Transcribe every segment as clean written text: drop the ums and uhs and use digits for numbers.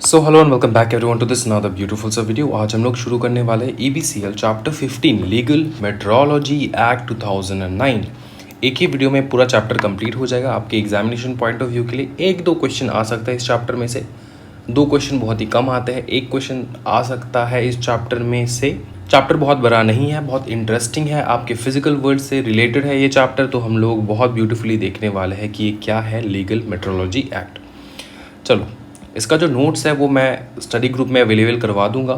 So hello and welcome back everyone to this another beautiful सा video. आज हम लोग शुरू करने वाले हैं EBCL chapter 15 legal metrology act 2009। एक ही वीडियो में पूरा चैप्टर कंप्लीट हो जाएगा। आपके एग्जामिनेशन पॉइंट ऑफ व्यू के लिए एक दो क्वेश्चन आ सकता है इस चैप्टर में से, दो क्वेश्चन बहुत ही कम आते हैं, एक क्वेश्चन आ सकता है इस चैप्टर में से। चैप्टर बहुत बड़ा नहीं है, बहुत इंटरेस्टिंग है, आपके फिजिकल वर्ल्ड से रिलेटेड है ये चैप्टर, तो हम लोग बहुत ब्यूटीफुली देखने वाले हैं कि ये क्या है लीगल मेट्रोलॉजी एक्ट। चलो, इसका जो नोट्स है वो मैं स्टडी ग्रुप में अवेलेबल करवा दूंगा।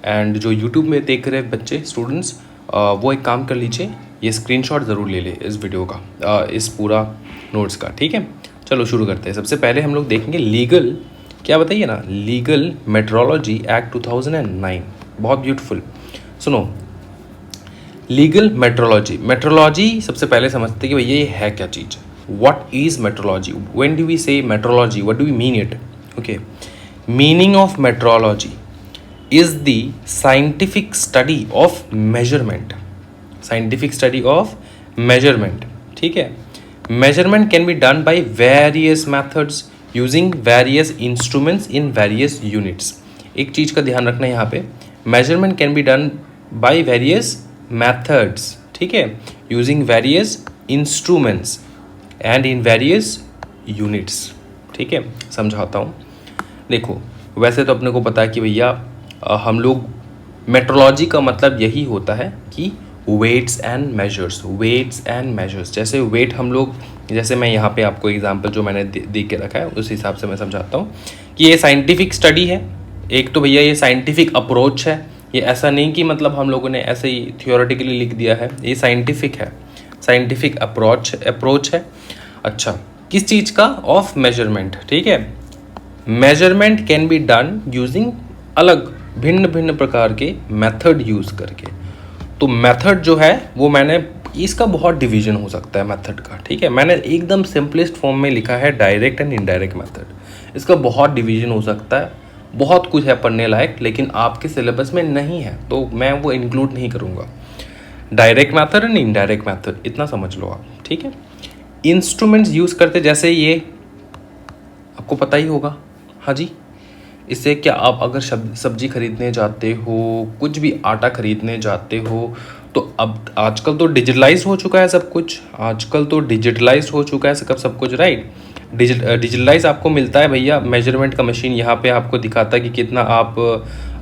एंड जो यूट्यूब में देख रहे बच्चे स्टूडेंट्स, वो एक काम कर लीजिए, ये स्क्रीनशॉट ज़रूर ले ले इस वीडियो का, इस पूरा नोट्स का। ठीक है, चलो शुरू करते हैं। सबसे पहले हम लोग देखेंगे लीगल, क्या बताइए ना, लीगल मेट्रोलॉजी एक्ट 2009। बहुत ब्यूटीफुल। सुनो, लीगल मेट्रोलॉजी, मेट्रोलॉजी सबसे पहले समझते कि भैया ये है क्या चीज़। What is metrology? When do we say metrology, what do we mean it? Okay, meaning of metrology is the scientific study of measurement. Scientific study of measurement. ठीक है, measurement can be done by various methods using various instruments in various units. एक चीज़ का ध्यान रखना यहाँ पे, measurement can be done by various methods. ठीक है, using various instruments and in various units. ठीक है, समझाता हूँ। देखो, वैसे तो अपने को पता है कि भैया हम लोग मेट्रोलॉजी का मतलब यही होता है कि weights and measures, weights and measures. जैसे वेट हम लोग, जैसे मैं यहाँ पे आपको एग्जांपल जो मैंने दे के रखा है उस हिसाब से मैं समझाता हूँ कि ये साइंटिफिक स्टडी है। एक तो भैया ये साइंटिफिक अप्रोच है, ये ऐसा नहीं कि मतलब हम लोगों ने ऐसे ही थियोरेटिकली लिख दिया है, ये साइंटिफिक है, साइंटिफिक अप्रोच है। अच्छा, किस चीज़ का? Of measurement. ठीक है, measurement can be done using अलग भिन्न भिन्न प्रकार के मेथड यूज़ करके। तो मेथड जो है वो मैंने, इसका बहुत डिवीजन हो सकता है मेथड का। ठीक है, मैंने एकदम सिंपलेस्ट फॉर्म में लिखा है डायरेक्ट एंड इनडायरेक्ट मेथड। इसका बहुत डिवीजन हो सकता है, बहुत कुछ है पढ़ने लायक, लेकिन आपके सिलेबस में नहीं है तो मैं वो इंक्लूड नहीं करूँगा। Direct method and indirect method, इतना समझ लो आप। ठीक है, इंस्ट्रूमेंट्स यूज़ करते, जैसे ये आपको पता ही होगा। हाँ जी, इससे क्या, आप अगर सब्जी खरीदने जाते हो, कुछ भी आटा खरीदने जाते हो, तो अब आजकल तो डिजिटलाइज हो चुका है सब कुछ, आजकल तो डिजिटलाइज हो चुका है सब कुछ, राइट। डिजिटलाइज आपको मिलता है भैया, मेजरमेंट का मशीन यहाँ पे आपको दिखाता है कि कितना आप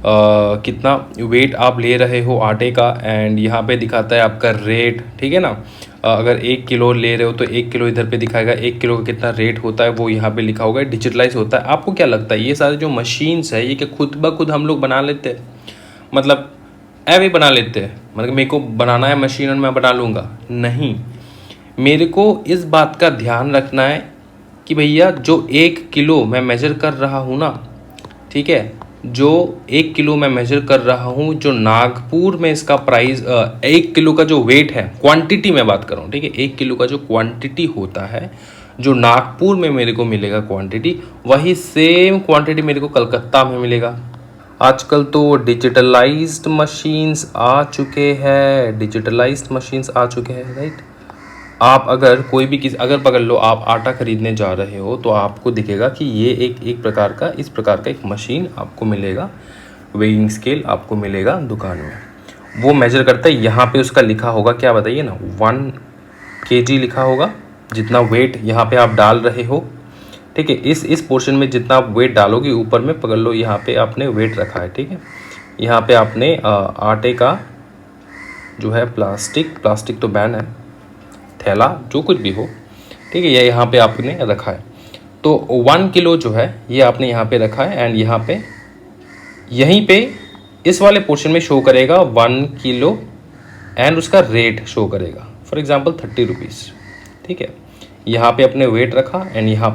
कितना वेट आप ले रहे हो आटे का, एंड यहाँ पे दिखाता है आपका रेट। ठीक है ना, अगर 1 किलो ले रहे हो तो 1 किलो इधर पे दिखाएगा, 1 किलो का कितना रेट होता है वो यहाँ पे लिखा होगा, डिजिटलाइज होता है। आपको क्या लगता है ये सारे जो मशीन्स है ये क्या खुद ब खुद हम लोग बना लेते हैं? मतलब ऐवे बना लेते हैं, मतलब मेरे को बनाना है मशीन और मैं बना लूँगा? नहीं, मेरे को इस बात का ध्यान रखना है कि भैया जो 1 किलो मैं मेजर कर रहा हूँ ना, ठीक है, जो 1 किलो मैं मेजर कर रहा हूँ, जो नागपुर में इसका प्राइस 1 किलो का जो वेट है, क्वांटिटी में बात कर रहा हूँ। ठीक है, 1 किलो का जो क्वांटिटी होता है, जो नागपुर में मेरे को मिलेगा क्वांटिटी, वही सेम क्वांटिटी मेरे को कलकत्ता में मिलेगा। आजकल तो डिजिटलाइज्ड मशीन्स आ चुके हैं, डिजिटलाइज्ड मशीन्स आ चुके हैं, राइट। आप अगर कोई भी अगर पकड़ लो, आप आटा खरीदने जा रहे हो तो आपको दिखेगा कि ये एक प्रकार का, इस प्रकार का एक मशीन आपको मिलेगा, वेइंग स्केल आपको मिलेगा दुकान में, वो मेजर करता है। यहाँ पे उसका लिखा होगा, क्या बताइए ना, 1 kg लिखा होगा, जितना वेट यहाँ पे आप डाल रहे हो। ठीक है, इस पोर्शन में जितना आप वेट डालोगे, ऊपर में पकड़ लो, यहाँ पे आपने वेट रखा है। ठीक है, यहाँ पे आपने आटे का जो है प्लास्टिक तो बैन है, थैला जो कुछ भी हो, ठीक है, ये यहाँ पे आपने रखा है। तो 1 किलो जो है ये आपने यहाँ पे रखा है, एंड यहाँ पे यहीं पे इस वाले पोर्शन में शो करेगा 1 किलो, एंड उसका रेट शो करेगा, फॉर एग्जांपल 30 रुपीज़। ठीक है, यहाँ पे अपने वेट रखा, एंड यहाँ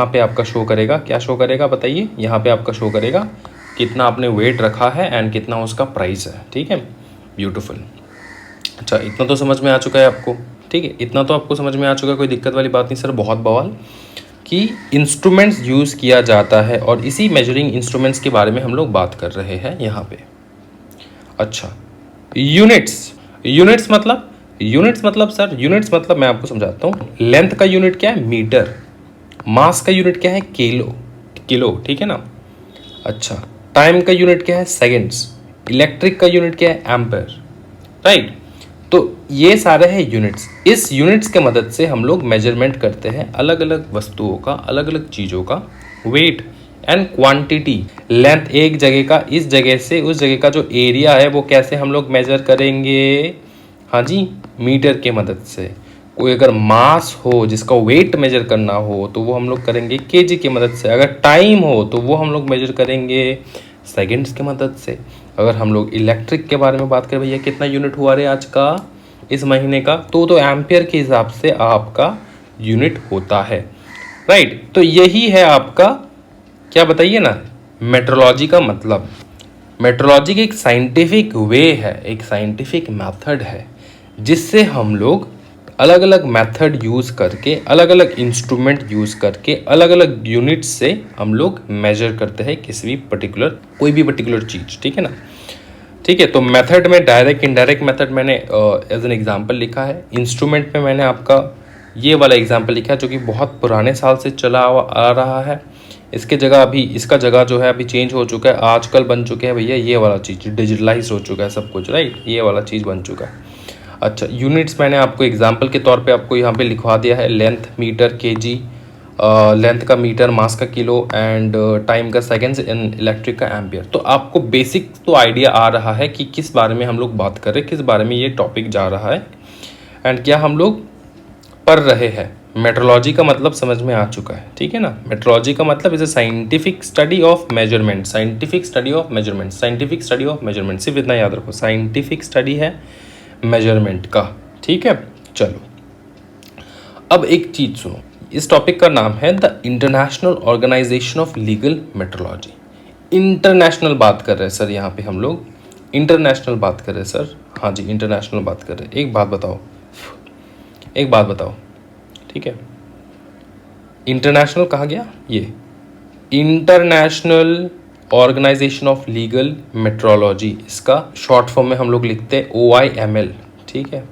पे आपका शो करेगा, क्या शो करेगा बताइए? यहाँ पे आपका शो करेगा कितना आपने वेट रखा है एंड कितना उसका प्राइस है। ठीक है, ब्यूटीफुल। अच्छा, इतना तो समझ में आ चुका है आपको? ठीक है, इतना तो आपको समझ में आ चुका है, कोई दिक्कत वाली बात नहीं सर। बहुत बवाल कि इंस्ट्रूमेंट्स यूज़ किया जाता है, और इसी मेजरिंग इंस्ट्रूमेंट्स के बारे में हम लोग बात कर रहे हैं यहाँ पे। अच्छा, यूनिट्स मतलब सर, यूनिट्स मतलब मैं आपको समझाता हूँ। लेंथ का यूनिट क्या है? मीटर। मास का यूनिट क्या है? किलो। किलो, ठीक है ना। अच्छा, टाइम का यूनिट क्या है, सेकेंड्स। इलेक्ट्रिक का यूनिट क्या है, एम्पेयर, राइट। तो ये सारे हैं यूनिट्स। इस यूनिट्स के मदद से हम लोग मेजरमेंट करते हैं अलग अलग वस्तुओं का, अलग अलग चीज़ों का वेट एंड क्वांटिटी, लेंथ। एक जगह का, इस जगह से उस जगह का जो एरिया है वो कैसे हम लोग मेजर करेंगे, हाँ जी, मीटर के मदद से। कोई अगर मास हो जिसका वेट मेजर करना हो तो वो हम लोग करेंगे केजी की मदद से। अगर टाइम हो तो वो हम लोग मेजर करेंगे सेकंड्स की मदद से। अगर हम लोग इलेक्ट्रिक के बारे में बात करें, भैया कितना यूनिट हुआ रे आज का, इस महीने का, तो एम्पियर के हिसाब से आपका यूनिट होता है, राइट। तो यही है आपका, क्या बताइए ना, मेट्रोलॉजी का मतलब। मेट्रोलॉजी की एक साइंटिफिक वे है, एक साइंटिफिक मेथड है जिससे हम लोग अलग अलग मेथड यूज़ करके, अलग अलग इंस्ट्रूमेंट यूज़ करके, अलग अलग यूनिट्स से हम लोग मेजर करते हैं किसी भी पर्टिकुलर, कोई भी पर्टिकुलर चीज़, ठीक है ना। ठीक है, तो मेथड में डायरेक्ट इनडायरेक्ट मेथड मैंने एज एन एग्जांपल लिखा है। इंस्ट्रूमेंट में मैंने आपका ये वाला एग्जांपल लिखा है जो कि बहुत पुराने साल से चला आ रहा है। इसके जगह अभी, इसका जगह जो है अभी चेंज हो चुका है, आजकल बन चुके हैं भैया ये वाला चीज़, डिजिटलाइज हो चुका है सब कुछ, राइट, ये वाला चीज़ बन चुका है। अच्छा, यूनिट्स मैंने आपको एग्जांपल के तौर पे आपको यहाँ पे लिखवा दिया है, लेंथ मीटर केजी, लेंथ का मीटर, मास का किलो एंड टाइम का सेकेंड्स एंड इलेक्ट्रिक का एम्पियर। तो आपको बेसिक तो आइडिया आ रहा है कि किस बारे में हम लोग बात कर रहे हैं, किस बारे में ये टॉपिक जा रहा है एंड क्या हम लोग पढ़ रहे हैं। मेट्रोलॉजी का मतलब समझ में आ चुका है, ठीक है ना। मेट्रोलॉजी का मतलब is a scientific study of measurement, scientific study of measurement, scientific study of measurement, सिर्फ इतना याद रखो, साइंटिफिक स्टडी है मेजरमेंट का, ठीक है। चलो, अब एक चीज सुनो, इस टॉपिक का नाम है the international organization of legal metrology. International बात कर रहे हैं सर, यहाँ पे हम लोग इंटरनेशनल बात कर रहे हैं सर, हाँ जी, इंटरनेशनल बात कर रहे हैं। एक बात बताओ, एक बात बताओ, ठीक है, इंटरनेशनल कहा गया, ये international organization of legal metrology, इसका शॉर्ट फॉर्म में हम लोग लिखते हैं OIML, ठीक है,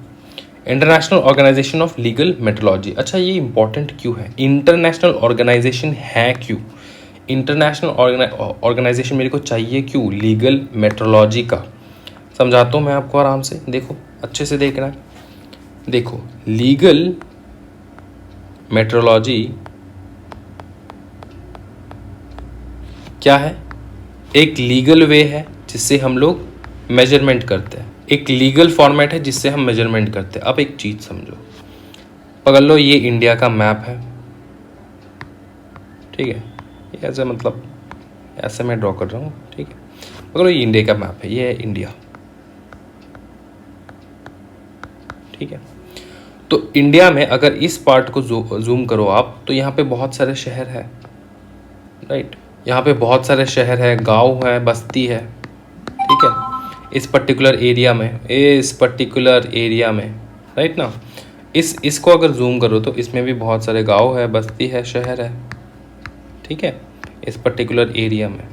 international organization of legal metrology. अच्छा, ये इंपॉर्टेंट क्यों है, इंटरनेशनल ऑर्गेनाइजेशन है क्यों, इंटरनेशनल ऑर्गेनाइजेशन मेरे को चाहिए क्यों लीगल मेट्रोलॉजी का, समझाता हूँ मैं आपको आराम से, देखो अच्छे से देखना। देखो, लीगल मेट्रोलॉजी क्या है, एक लीगल वे है जिससे हम लोग मेजरमेंट करते हैं, एक लीगल फॉर्मेट है जिससे हम मेजरमेंट करते हैं। अब एक चीज़ समझो, पकड़ लो, ये इंडिया का मैप है, ठीक है, ये ऐसे मतलब ऐसे मैं ड्रॉ कर रहा हूँ, ठीक है, पकड़ लो ये इंडिया का मैप है, ये है इंडिया, ठीक है। तो इंडिया में अगर इस पार्ट को जूम करो आप, तो यहाँ पे बहुत सारे शहर है, राइट, यहाँ पे बहुत सारे शहर है, गांव है, बस्ती है, ठीक है, इस पर्टिकुलर एरिया में, इस पर्टिकुलर एरिया में, राइट ना। इसको अगर जूम करो तो इसमें भी बहुत सारे गांव है, बस्ती है, शहर है, ठीक है, इस पर्टिकुलर एरिया में।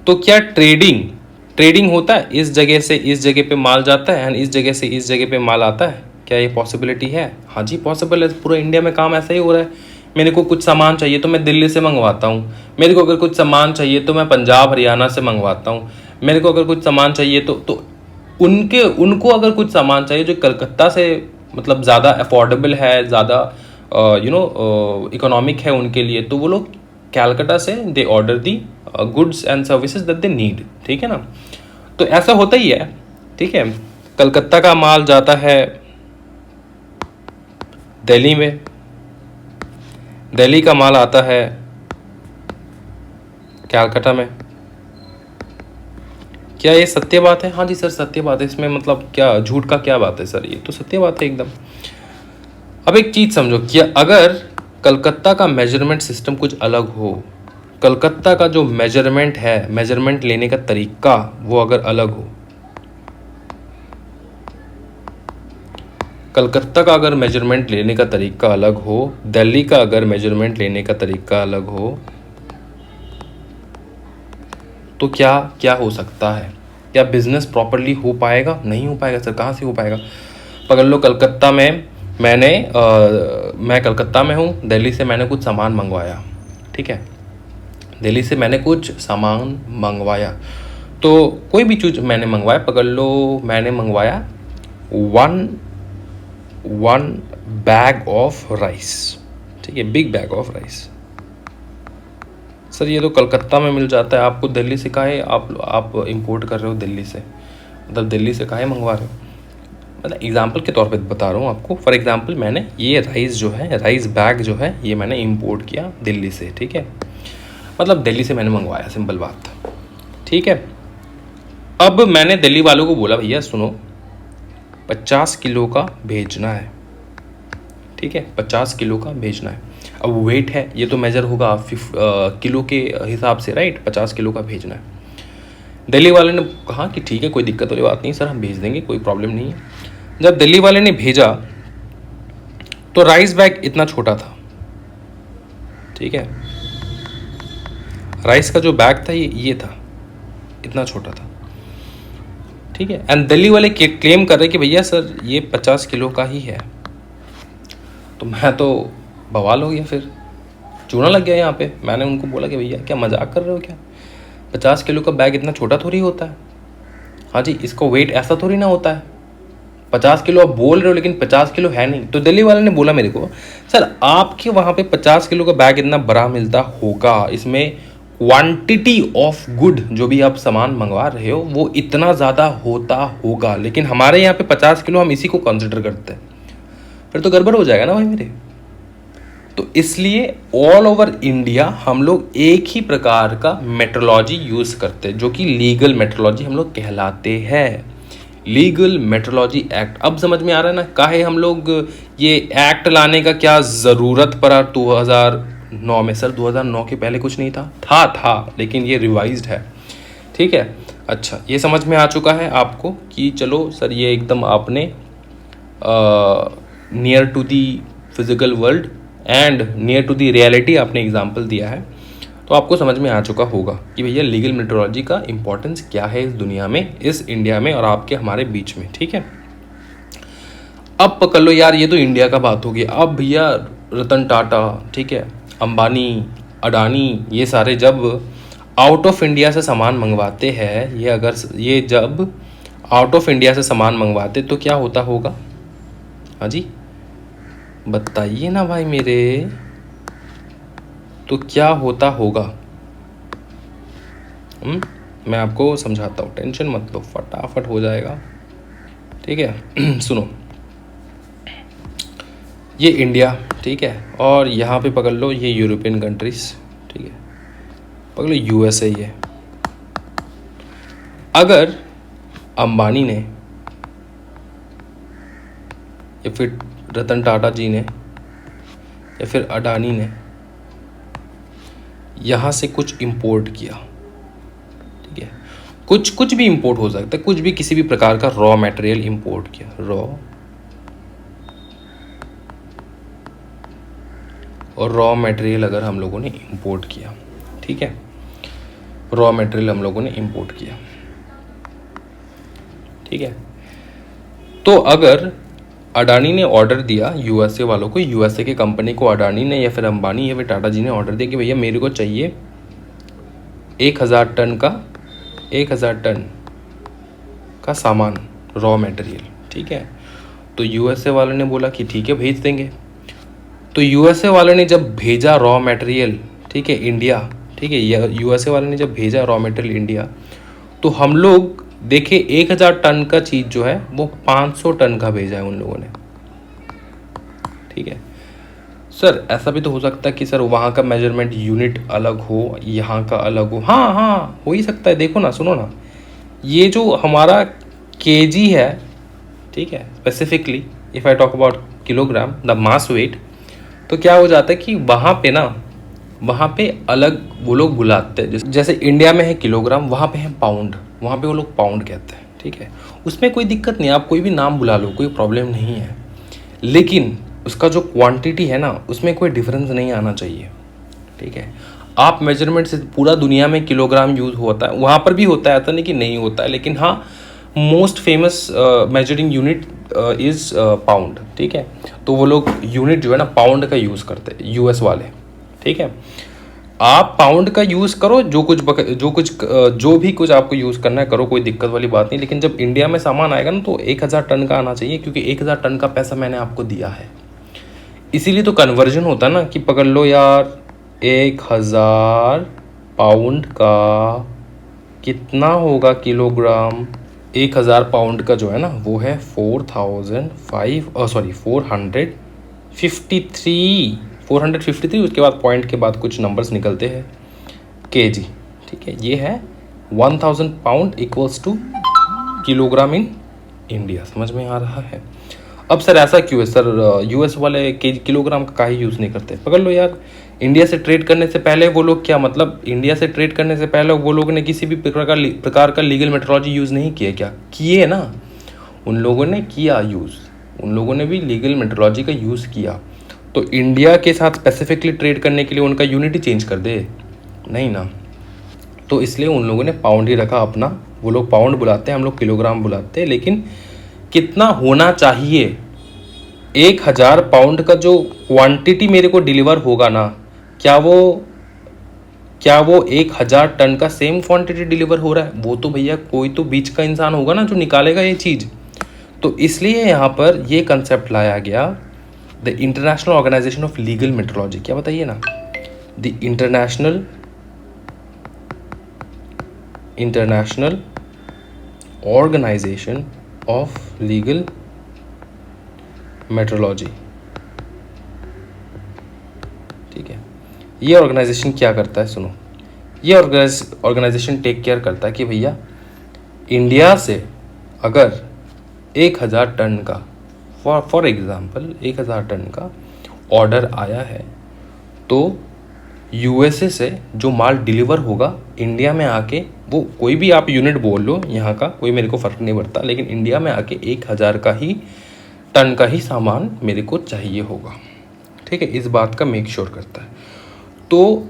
तो क्या ट्रेडिंग होता है, इस जगह से इस जगह पे माल जाता है एंड इस जगह से इस जगह पे माल आता है, क्या ये पॉसिबिलिटी है? हाँ जी, पॉसिबल है। पूरा इंडिया में काम ऐसा ही हो रहा है। मेरे को कुछ सामान चाहिए तो मैं दिल्ली से मंगवाता हूँ, मेरे को अगर कुछ सामान चाहिए तो मैं पंजाब हरियाणा से मंगवाता हूँ, मेरे को अगर कुछ सामान चाहिए तो उनको अगर कुछ सामान चाहिए जो कलकत्ता से मतलब ज़्यादा अफोर्डेबल है, ज़्यादा इकोनॉमिक है उनके लिए, तो वो लोग कैलकाटा से they order the goods and services that they need, ठीक है ना। तो ऐसा होता ही है, ठीक है। कलकत्ता का माल जाता है दिल्ली में, दिल्ली का माल आता है कैलकाटा में। क्या ये सत्य बात है? हाँ जी सर, सत्य बात है। इसमें मतलब क्या झूठ का क्या बात है सर, ये तो सत्य बात है एकदम। अब एक चीज़ समझो कि अगर कलकत्ता का मेजरमेंट सिस्टम कुछ अलग हो, कलकत्ता का जो मेजरमेंट है, मेजरमेंट लेने का तरीका वो अगर अलग हो, कलकत्ता का अगर मेजरमेंट लेने का तरीका अलग हो, दिल्ली का अगर मेजरमेंट लेने का तरीका अलग हो, तो क्या क्या हो सकता है? क्या बिजनेस प्रॉपरली हो पाएगा? नहीं हो पाएगा सर। कहाँ से हो पाएगा? पकड़ लो, कलकत्ता में मैं कलकत्ता में हूँ, दिल्ली से मैंने कुछ सामान मंगवाया, ठीक है, दिल्ली से मैंने कुछ सामान मंगवाया, तो कोई भी चीज़ मैंने मंगवाया, पकड़ लो मैंने मंगवाया वन बैग ऑफ राइस, ठीक है, big bag of rice. Sir ये तो कलकत्ता में मिल जाता है, आपको दिल्ली से काहे आप इंपोर्ट कर रहे हो दिल्ली से, मतलब दिल्ली से काहे मंगवा रहे हो? मतलब एग्जांपल के तौर पे बता रहा हूँ आपको। फॉर एग्जांपल मैंने ये राइस जो है, राइस बैग जो है, ये मैंने इंपोर्ट किया दिल्ली से, ठीक है, मतलब दिल्ली से मैंने मंगवाया, सिंपल बात, ठीक है। अब मैंने दिल्ली वालों को बोला भैया सुनो 50 किलो का भेजना है, ठीक है, 50 किलो का भेजना है। अब वेट है, ये तो मेजर होगा किलो के हिसाब से, राइट, 50 किलो का भेजना है। दिल्ली वाले ने कहा कि ठीक है, कोई दिक्कत वाली बात नहीं सर, हम भेज देंगे, कोई प्रॉब्लम नहीं है। जब दिल्ली वाले ने भेजा तो राइस बैग इतना छोटा था, ठीक है, राइस का जो बैग था ये था, इतना छोटा था, ठीक है। एंड दिल्ली वाले क्लेम कर रहे कि भैया सर ये 50 किलो का ही है। तो मैं तो बवाल हो गया, फिर चूना लग गया यहाँ पे। मैंने उनको बोला कि भैया क्या मजाक कर रहे हो क्या, 50 किलो का बैग इतना छोटा थोड़ी होता है, हाँ जी, इसका वेट ऐसा थोड़ी ना होता है। 50 किलो आप बोल रहे हो लेकिन 50 किलो है नहीं। तो दिल्ली वाले ने बोला मेरे को सर आपके वहाँ पे 50 किलो का बैग इतना बड़ा मिलता होगा, इसमें क्वांटिटी ऑफ गुड जो भी आप सामान मंगवा रहे हो वो इतना ज़्यादा होता होगा, लेकिन हमारे यहाँ पे 50 किलो हम इसी को कंसिडर करते हैं, फिर तो गड़बड़ हो जाएगा ना भाई मेरे। तो इसलिए ऑल ओवर इंडिया हम लोग एक ही प्रकार का मेट्रोलॉजी यूज़ करते हैं, जो कि लीगल मेट्रोलॉजी हम लोग कहलाते हैं, लीगल मेट्रोलॉजी एक्ट। अब समझ में आ रहा है ना काहे हम लोग ये एक्ट लाने का क्या ज़रूरत पड़ा 2009 में। सर 2009 के पहले कुछ नहीं था लेकिन ये रिवाइज्ड है, ठीक है। अच्छा ये समझ में आ चुका है आपको कि चलो सर ये एकदम आपने near to the physical world and near to the reality आपने एग्जाम्पल दिया है, तो आपको समझ में आ चुका होगा कि भैया लीगल मेट्रोलॉजी का इंपॉर्टेंस क्या है इस दुनिया में, इस इंडिया में और आपके हमारे बीच में, ठीक है। अब पकड़ लो यार, ये तो इंडिया का बात होगी। अब भैया रतन टाटा, ठीक है, अंबानी, अडानी, ये सारे जब आउट ऑफ इंडिया से सामान मंगवाते हैं, ये जब आउट ऑफ इंडिया से सामान मंगवाते तो क्या होता होगा, हाँ जी बताइए ना भाई मेरे, तो क्या होता होगा? मैं आपको समझाता हूँ, टेंशन मत लो, फटाफट हो जाएगा, ठीक है। सुनो, ये इंडिया, ठीक है, और यहाँ पे पकड़ लो ये यूरोपियन कंट्रीज, ठीक है, पकड़ लो यूएसए। ये अगर अंबानी ने या फिर रतन टाटा जी ने या फिर अडानी ने यहाँ से कुछ इंपोर्ट किया, ठीक है, कुछ भी इंपोर्ट हो सकता है, कुछ भी किसी भी प्रकार का रॉ मटेरियल इंपोर्ट किया, रॉ मटेरियल अगर हम लोगों ने इंपोर्ट किया, ठीक है, रॉ मटेरियल हम लोगों ने इंपोर्ट किया, ठीक है। तो अगर अडानी ने ऑर्डर दिया यूएसए वालों को, यूएसए की कंपनी को अडानी ने या फिर अंबानी या फिर टाटा जी ने ऑर्डर दिया कि भैया मेरे को चाहिए 1000 टन का सामान, रॉ मटेरियल, ठीक है। तो यूएसए वालों ने बोला कि ठीक है भेज देंगे। तो यूएसए वालों ने जब भेजा रॉ मटेरियल, ठीक है, इंडिया, ठीक है, यूएसए वालों ने जब भेजा रॉ मटेरियल इंडिया, तो हम लोग देखे 1000 टन का चीज़ जो है वो 500 टन का भेजा है उन लोगों ने, ठीक है। सर ऐसा भी तो हो सकता है कि सर वहाँ का मेजरमेंट यूनिट अलग हो, यहाँ का अलग हो, हाँ हो ही सकता है। देखो ना, सुनो ना, ये जो हमारा केजी है, ठीक है, specifically if I talk about kilogram the mass weight, तो क्या हो जाता है कि वहाँ पे अलग वो लोग बुलाते हैं। जैसे इंडिया में है किलोग्राम, वहाँ पे है पाउंड, वहाँ पे वो लोग पाउंड कहते हैं, ठीक है। उसमें कोई दिक्कत नहीं, आप कोई भी नाम बुला लो, कोई प्रॉब्लम नहीं है, लेकिन उसका जो क्वांटिटी है ना उसमें कोई डिफरेंस नहीं आना चाहिए, ठीक है। आप मेजरमेंट से पूरा दुनिया में किलोग्राम यूज़ होता है, वहाँ पर भी होता है, ऐसा नहीं कि नहीं होता है, लेकिन हाँ most famous measuring unit is pound, ठीक है। तो वो लोग यूनिट जो है ना पाउंड का यूज़ करते हैं यूएस वाले, ठीक है। आप पाउंड का यूज़ करो, जो भी कुछ आपको यूज़ करना है करो, कोई दिक्कत वाली बात नहीं। लेकिन जब इंडिया में सामान आएगा ना तो 1000 टन का आना चाहिए, क्योंकि 1000 टन का पैसा मैंने आपको दिया है। इसीलिए तो कन्वर्जन होता है ना कि पकड़ लो यार 1000 पाउंड का कितना होगा किलोग्राम। 1000 पाउंड का जो है ना वो है 453। उसके बाद पॉइंट के बाद कुछ नंबर्स निकलते हैं केजी, ठीक है। ये है 1000 pound equals to kilogram in India. समझ में आ रहा है? अब सर ऐसा क्यों है सर, यूएस वाले किलोग्राम का काहे यूज़ नहीं करते? पकड़ लो यार, इंडिया से ट्रेड करने से पहले वो लोग क्या, मतलब इंडिया से ट्रेड करने से पहले वो लोग ने किसी भी प्रकार का लीगल मेट्रोलॉजी यूज़ नहीं किया क्या? किए ना, उन लोगों ने किया यूज़, उन लोगों ने भी लीगल मेट्रोलॉजी का यूज़ किया। तो इंडिया के साथ स्पेसिफिकली ट्रेड करने के लिए उनका यूनिट ही चेंज कर दे? नहीं ना। तो इसलिए उन लोगों ने पाउंड ही रखा अपना। वो लोग पाउंड बुलाते हैं, हम लोग किलोग्राम बुलाते हैं। लेकिन कितना होना चाहिए, 1000 पाउंड का जो क्वांटिटी मेरे को डिलीवर होगा ना, क्या वो 1000 टन का सेम क्वांटिटी डिलीवर हो रहा है? वो तो भैया कोई तो बीच का इंसान होगा ना जो निकालेगा ये चीज़। तो इसलिए यहाँ पर ये कंसेप्ट लाया गया, the international organization of legal metrology. क्या बताइए ना, the international organization of legal metrology, ठीक है। ये ऑर्गेनाइजेशन क्या करता है सुनो, ये ऑर्गेनाइजेशन टेक केयर करता है कि भैया इंडिया से अगर 1000 टन का फॉर एग्जांपल 1000 टन का ऑर्डर आया है, तो यूएसए से जो माल डिलीवर होगा इंडिया में आके, वो कोई भी आप यूनिट बोल लो यहाँ का, कोई मेरे को फ़र्क नहीं पड़ता, लेकिन इंडिया में आके 1000 का ही टन का ही सामान मेरे को चाहिए होगा, ठीक है। इस बात का मेक श्योर करता है। तो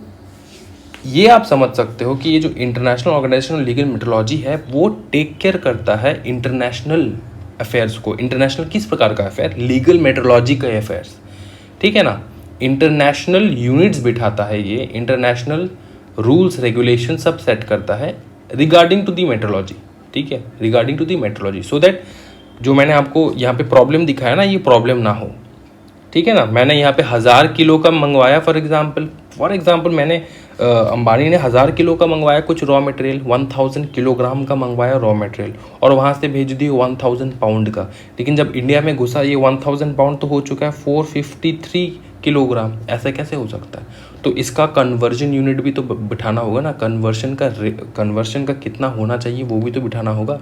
ये आप समझ सकते हो कि ये जो international organization of legal metrology है वो टेक केयर करता है इंटरनेशनल अफेयर्स को। इंटरनेशनल किस प्रकार का अफेयर? लीगल मेट्रोलॉजी का अफेयर्स, ठीक है ना। इंटरनेशनल यूनिट्स बिठाता है ये, इंटरनेशनल रूल्स रेगुलेशन सब सेट करता है रिगार्डिंग टू दी मेट्रोलॉजी, ठीक है, regarding to the metrology, so that जो मैंने आपको यहाँ पे प्रॉब्लम दिखाया ना, ये प्रॉब्लम ना हो, ठीक है ना। मैंने यहाँ पे 1000 किलो का मंगवाया फॉर एग्जाम्पल मैंने अंबानी ने 1000 किलो का मंगवाया कुछ रॉ मटेरियल, 1000 किलोग्राम का मंगवाया रॉ मटेरियल, और वहाँ से भेज दी 1000 पाउंड का। लेकिन जब इंडिया में घुसा ये 1000 पाउंड तो हो चुका है 453 किलोग्राम। ऐसा कैसे हो सकता है? तो इसका कन्वर्जन यूनिट भी तो बिठाना होगा ना, कन्वर्शन का कितना होना चाहिए वो भी तो बिठाना होगा।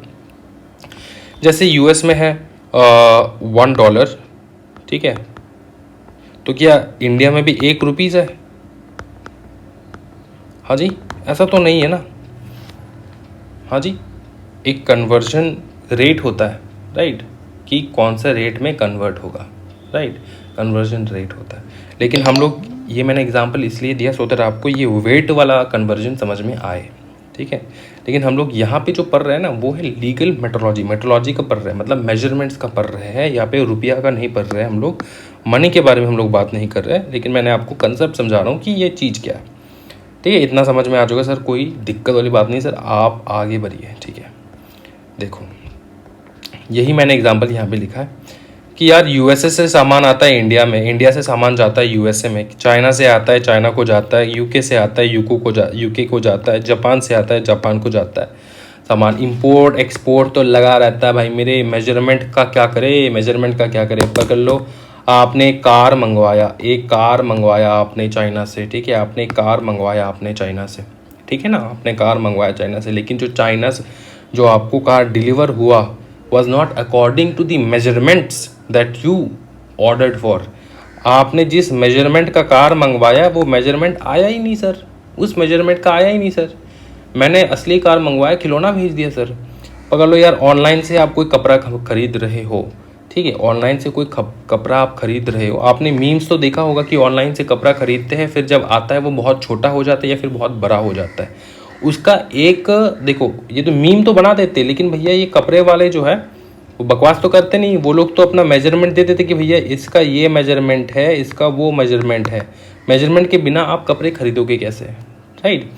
जैसे यूएस में है $1, ठीक है, तो क्या इंडिया में भी 1 रुपीज़ है? हाँ जी, ऐसा तो नहीं है ना। हाँ जी, एक कन्वर्जन रेट होता है, राइट, कि कौन सा रेट में कन्वर्ट होगा, राइट, कन्वर्जन रेट होता है। लेकिन हम लोग, ये मैंने एग्जांपल इसलिए दिया सो दैट आपको ये वेट वाला कन्वर्जन समझ में आए, ठीक है। लेकिन हम लोग यहाँ पे जो पढ़ रहे हैं ना वो है लीगल मेट्रोलॉजी का पढ़ रहे हैं, मतलब मेजरमेंट्स का पढ़ रहे हैं। यहाँ पे रुपया का नहीं पढ़ रहे हैं हम लोग, मनी के बारे में हम लोग बात नहीं कर रहे हैं। लेकिन मैंने आपको कंसेप्ट समझा रहा हूँ कि ये चीज़ क्या है, ठीक है। इतना समझ में आ चुका सर, कोई दिक्कत वाली बात नहीं सर, आप आगे बढ़िए, ठीक है। देखो यही मैंने एग्जाम्पल यहाँ पे लिखा है कि यार यूएसए से सामान आता है इंडिया में, इंडिया से सामान जाता है यूएसए में, चाइना से आता है चाइना को जाता है, यूके से आता है यूके को जाता है, जापान से आता है जापान को जाता है सामान। इंपोर्ट एक्सपोर्ट तो लगा रहता है भाई मेरे। मेजरमेंट का क्या करे? पकड़ लो, आपने एक कार मंगवाया आपने चाइना से, ठीक है, आपने एक कार मंगवाया आपने चाइना से, ठीक है ना, आपने कार मंगवाया चाइना से। लेकिन जो आपको कार डिलीवर हुआ was not according to the measurements that you ordered for। आपने जिस मेजरमेंट का कार मंगवाया वो मेजरमेंट आया ही नहीं सर, उस मेजरमेंट का आया ही नहीं सर। मैंने असली कार मंगवाया, खिलौना भेज दिया सर। पकड़ लो यार, ऑनलाइन से आप कोई कपड़ा खरीद रहे हो, ठीक है, ऑनलाइन से कोई कपड़ा आप खरीद रहे हो, आपने मीम्स तो देखा होगा कि ऑनलाइन से कपड़ा खरीदते हैं, फिर जब आता है वो बहुत छोटा हो जाता है या फिर बहुत बड़ा हो जाता है। उसका एक देखो, ये तो मीम तो बना देते, लेकिन भैया ये कपड़े वाले जो है वो बकवास तो करते नहीं। वो लोग तो अपना मेजरमेंट दे देते कि भैया इसका ये मेजरमेंट है, इसका वो मेजरमेंट है। मेजरमेंट के बिना आप कपड़े खरीदोगे कैसे? राइट।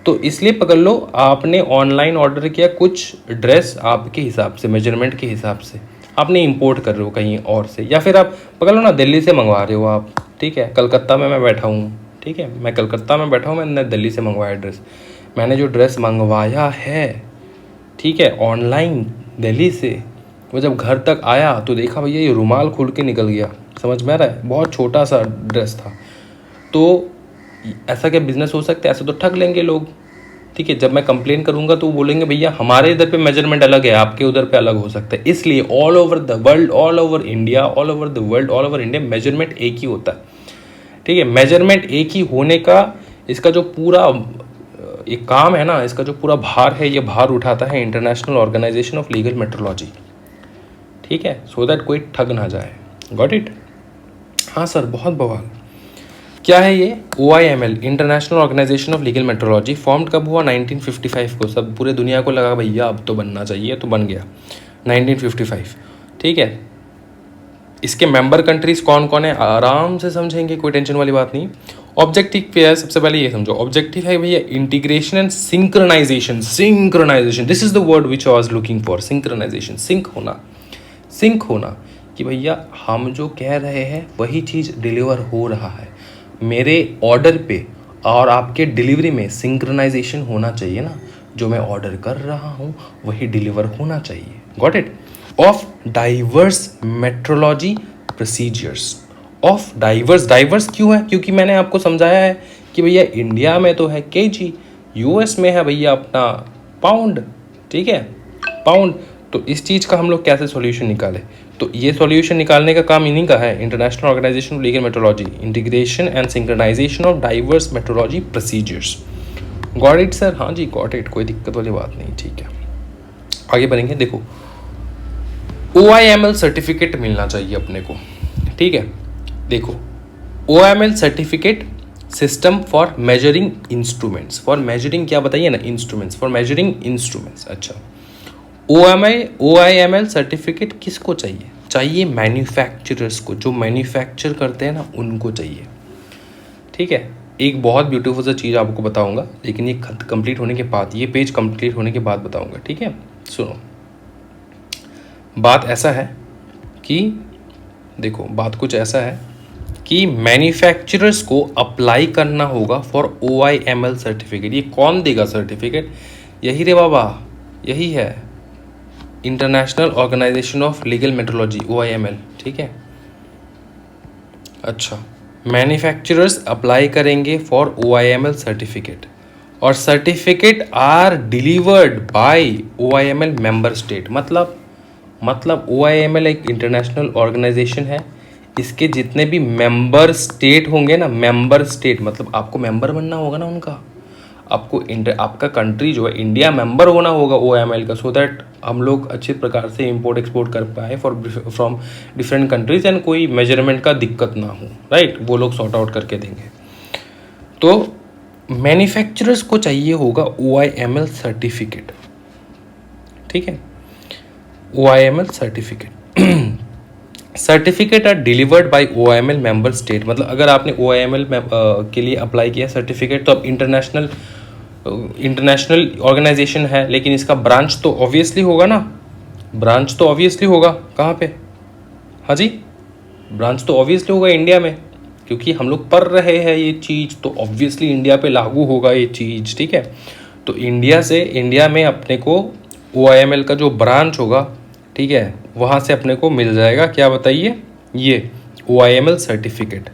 तो इसलिए पकड़ लो, आपने ऑनलाइन ऑर्डर किया कुछ ड्रेस आपके हिसाब से, मेजरमेंट के हिसाब से, आपने इंपोर्ट कर रहे हो कहीं और से, या फिर आप पकड़ लो ना दिल्ली से मंगवा रहे हो आप, ठीक है, कलकत्ता में मैं बैठा हूँ, ठीक है, मैं कलकत्ता में बैठा हूँ, मैंने दिल्ली से मंगवाया ड्रेस, मैंने जो ड्रेस मंगवाया है, ठीक है, ऑनलाइन दिल्ली से, वो जब घर तक आया तो देखा भैया ये रुमाल खुल के निकल गया, समझ में आ रहा है, बहुत छोटा सा ड्रेस था। तो ऐसा क्या बिजनेस हो सकता है? ऐसा तो ठग लेंगे लोग, ठीक है। जब मैं कंप्लेन करूंगा तो वो बोलेंगे भैया हमारे इधर पे मेजरमेंट अलग है, आपके उधर पे अलग हो सकता है। इसलिए all over the world, all over India, all over the world, all over India measurement एक ही होता है, ठीक है। मेजरमेंट एक ही होने का इसका जो पूरा एक काम है ना, इसका जो पूरा भार है, ये भार उठाता है international organization of legal metrology, ठीक है, सो दैट कोई ठग ना जाए। Got it? हाँ सर, बहुत बवाल। क्या है ये? OIML, international organization of legal metrology, formed कब हुआ? 1955 को। सब पूरे दुनिया को लगा भैया अब तो बनना चाहिए, तो बन गया 1955, ठीक है। इसके मेंबर कंट्रीज कौन कौन है आराम से समझेंगे, कोई टेंशन वाली बात नहीं। ऑब्जेक्टिव क्या है? सबसे पहले ये समझो, ऑब्जेक्टिव है भैया integration and synchronization. Synchronization, this is the word which I was looking for. Synchronization, sync होना, सिंक होना, कि भैया हम जो कह रहे हैं वही चीज़ डिलीवर हो रहा है मेरे ऑर्डर पे, और आपके डिलीवरी में सिंक्रोनाइजेशन होना चाहिए ना, जो मैं ऑर्डर कर रहा हूँ वही डिलीवर होना चाहिए। Got it? Of diverse metrology procedures, of diverse. Diverse क्यों है? क्योंकि मैंने आपको समझाया है कि भैया इंडिया में तो है केजी, यूएस में है भैया अपना पाउंड, ठीक है, पाउंड। तो इस चीज़ का हम लोग कैसे सॉल्यूशन निकालें? तो ये सॉल्यूशन निकालने का काम इन्हीं का है, international organization of legal metrology, integration and synchronization of diverse metrology procedures. Got it sir? हाँ जी, गॉट इट, कोई दिक्कत वाली बात नहीं, ठीक है। आगे बढ़ेंगे। देखो, OIML सर्टिफिकेट मिलना चाहिए अपने को, ठीक है। देखो, OIML certificate, system for measuring instruments, for measuring क्या बताइए ना, इंस्ट्रूमेंट्स, फॉर मेजरिंग इंस्ट्रूमेंट्स। अच्छा, OIML सर्टिफिकेट किसको चाहिए? चाहिए मैन्युफैक्चरर्स को, जो मैन्युफैक्चर करते हैं ना उनको चाहिए, ठीक है। एक बहुत ब्यूटीफुल सा चीज़ आपको बताऊंगा, लेकिन ये कंप्लीट होने के बाद, ये पेज कंप्लीट होने के बाद बताऊंगा, ठीक है। सुनो, बात ऐसा है कि देखो, बात कुछ ऐसा है कि मैन्युफैक्चरर्स को अप्लाई करना होगा फॉर OIML सर्टिफिकेट। ये कौन देगा सर्टिफिकेट? यही रे बाबा, यही है international organization of legal metrology, OIML, ठीक है। अच्छा, मैन्युफैक्चरर्स अप्लाई करेंगे फॉर OIML सर्टिफिकेट, और certificate are delivered by OIML member state. मतलब OIML एक इंटरनेशनल ऑर्गेनाइजेशन है, इसके जितने भी मेंबर स्टेट होंगे ना, मेंबर स्टेट मतलब आपको मेंबर बनना होगा ना उनका, आपको आपका कंट्री जो है इंडिया मेंबर होना होगा OIML का, सो दैट हम लोग अच्छे प्रकार से इंपोर्ट एक्सपोर्ट कर पाए फ्रॉम डिफरेंट कंट्रीज, एंड कोई मेजरमेंट का दिक्कत ना हो, राइट, वो लोग सॉर्ट आउट करके देंगे। तो मैन्युफैक्चरर्स को चाहिए होगा OIML सर्टिफिकेट, ठीक है, OIML certificate. Certificate are delivered by OIML member state, मतलब अगर आपने OIML के लिए अप्लाई किया सर्टिफिकेट, तो अब इंटरनेशनल ऑर्गेनाइजेशन है, लेकिन इसका ब्रांच तो ऑब्वियसली होगा ना, ब्रांच तो ऑब्वियसली होगा कहाँ पे? हाँ जी, ब्रांच तो ऑब्वियसली होगा इंडिया में, क्योंकि हम लोग पढ़ रहे हैं ये चीज़, तो ऑब्वियसली इंडिया पे लागू होगा ये चीज़, ठीक है। तो इंडिया में अपने को OIML का जो ब्रांच होगा, ठीक है, वहाँ से अपने को मिल जाएगा, क्या बताइए, ये OIML सर्टिफिकेट।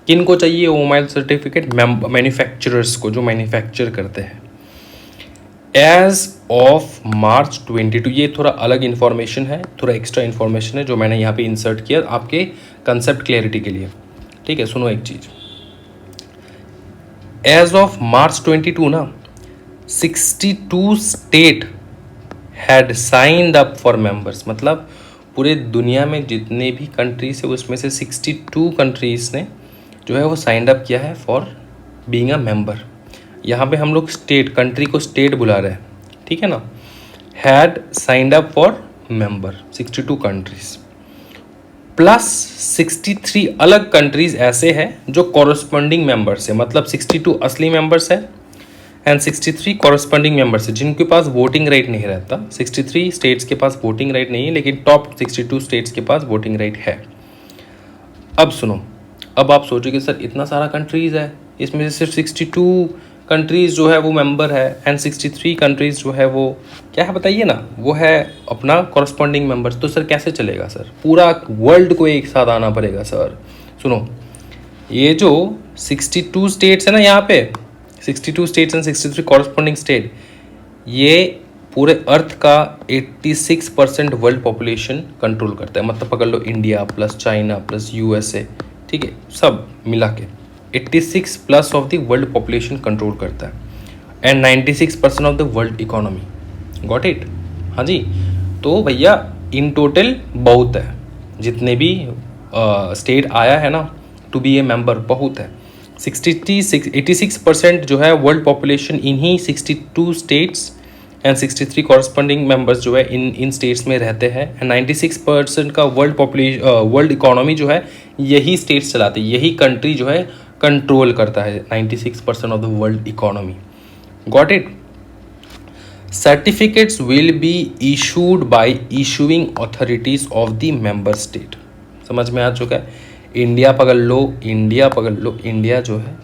किन को चाहिए OIML सर्टिफिकेट? मैन्युफैक्चरर्स को, जो मैन्युफैक्चर करते हैं। एज ऑफ मार्च 22, ये थोड़ा अलग इन्फॉर्मेशन है, थोड़ा एक्स्ट्रा इन्फॉर्मेशन है जो मैंने यहाँ पे इंसर्ट किया आपके कंसेप्ट क्लियरिटी के लिए, ठीक है। सुनो एक चीज़, एज ऑफ मार्च 22 ना, 62 state had signed up for members, मतलब पूरे दुनिया में जितने भी कंट्रीज है उसमें से 62 कंट्रीज ने जो है वो साइंड अप किया है फॉर बीइंग अ मेंबर। यहाँ पे हम लोग स्टेट, कंट्री को स्टेट बुला रहे हैं, ठीक है ना। Had signed up for member 62 countries, plus 63 अलग कंट्रीज ऐसे हैं जो कॉरस्पॉन्डिंग मेंबर्स है, मतलब 62 असली मेंबर्स है, एंड 63 कॉरस्पॉन्डिंग मेंबर्स है जिनके पास वोटिंग राइट नहीं रहता। 63 स्टेट्स के पास वोटिंग राइट नहीं है, लेकिन टॉप 62 स्टेट्स के पास वोटिंग राइट है। अब सुनो, अब आप सोचोगे सर इतना सारा कंट्रीज़ है, इसमें से सिर्फ 62 कंट्रीज़ जो है वो मेंबर है एंड 63 कंट्रीज़ जो है वो क्या है बताइए ना, वो है अपना कॉरस्पॉन्डिंग मेंबर्स। तो सर कैसे चलेगा सर, पूरा वर्ल्ड को एक साथ आना पड़ेगा सर। सुनो, ये जो 62 स्टेट्स है ना, यहाँ पे 62 स्टेट्स एंड 63 कॉरस्पॉन्डिंग स्टेट, ये पूरे अर्थ का 86% वर्ल्ड पॉपुलेशन कंट्रोल करता है। मतलब पकड़ लो India plus China plus USA, ठीक है, सब मिला के 86 plus of the world population control करता है and 96% of the world economy. Got it? हाँ जी। तो भैया इन टोटल बहुत है, जितने भी स्टेट आया है ना टू बी ए मेंबर, बहुत है। 86% जो है वर्ल्ड पॉपुलेशन इन्हीं 62 स्टेट्स एंड 63 कॉरस्पॉन्डिंग मेंबर्स जो है इन स्टेट्स में रहते हैं एंड 96% का वर्ल्ड इकोनॉमी जो है यही स्टेट्स चलाते हैं, यही कंट्री जो है कंट्रोल करता है 96% of the world economy. Got it? Certificates will be issued by issuing authorities of the member state. समझ में आ चुका है? इंडिया पकड़ लो, इंडिया जो है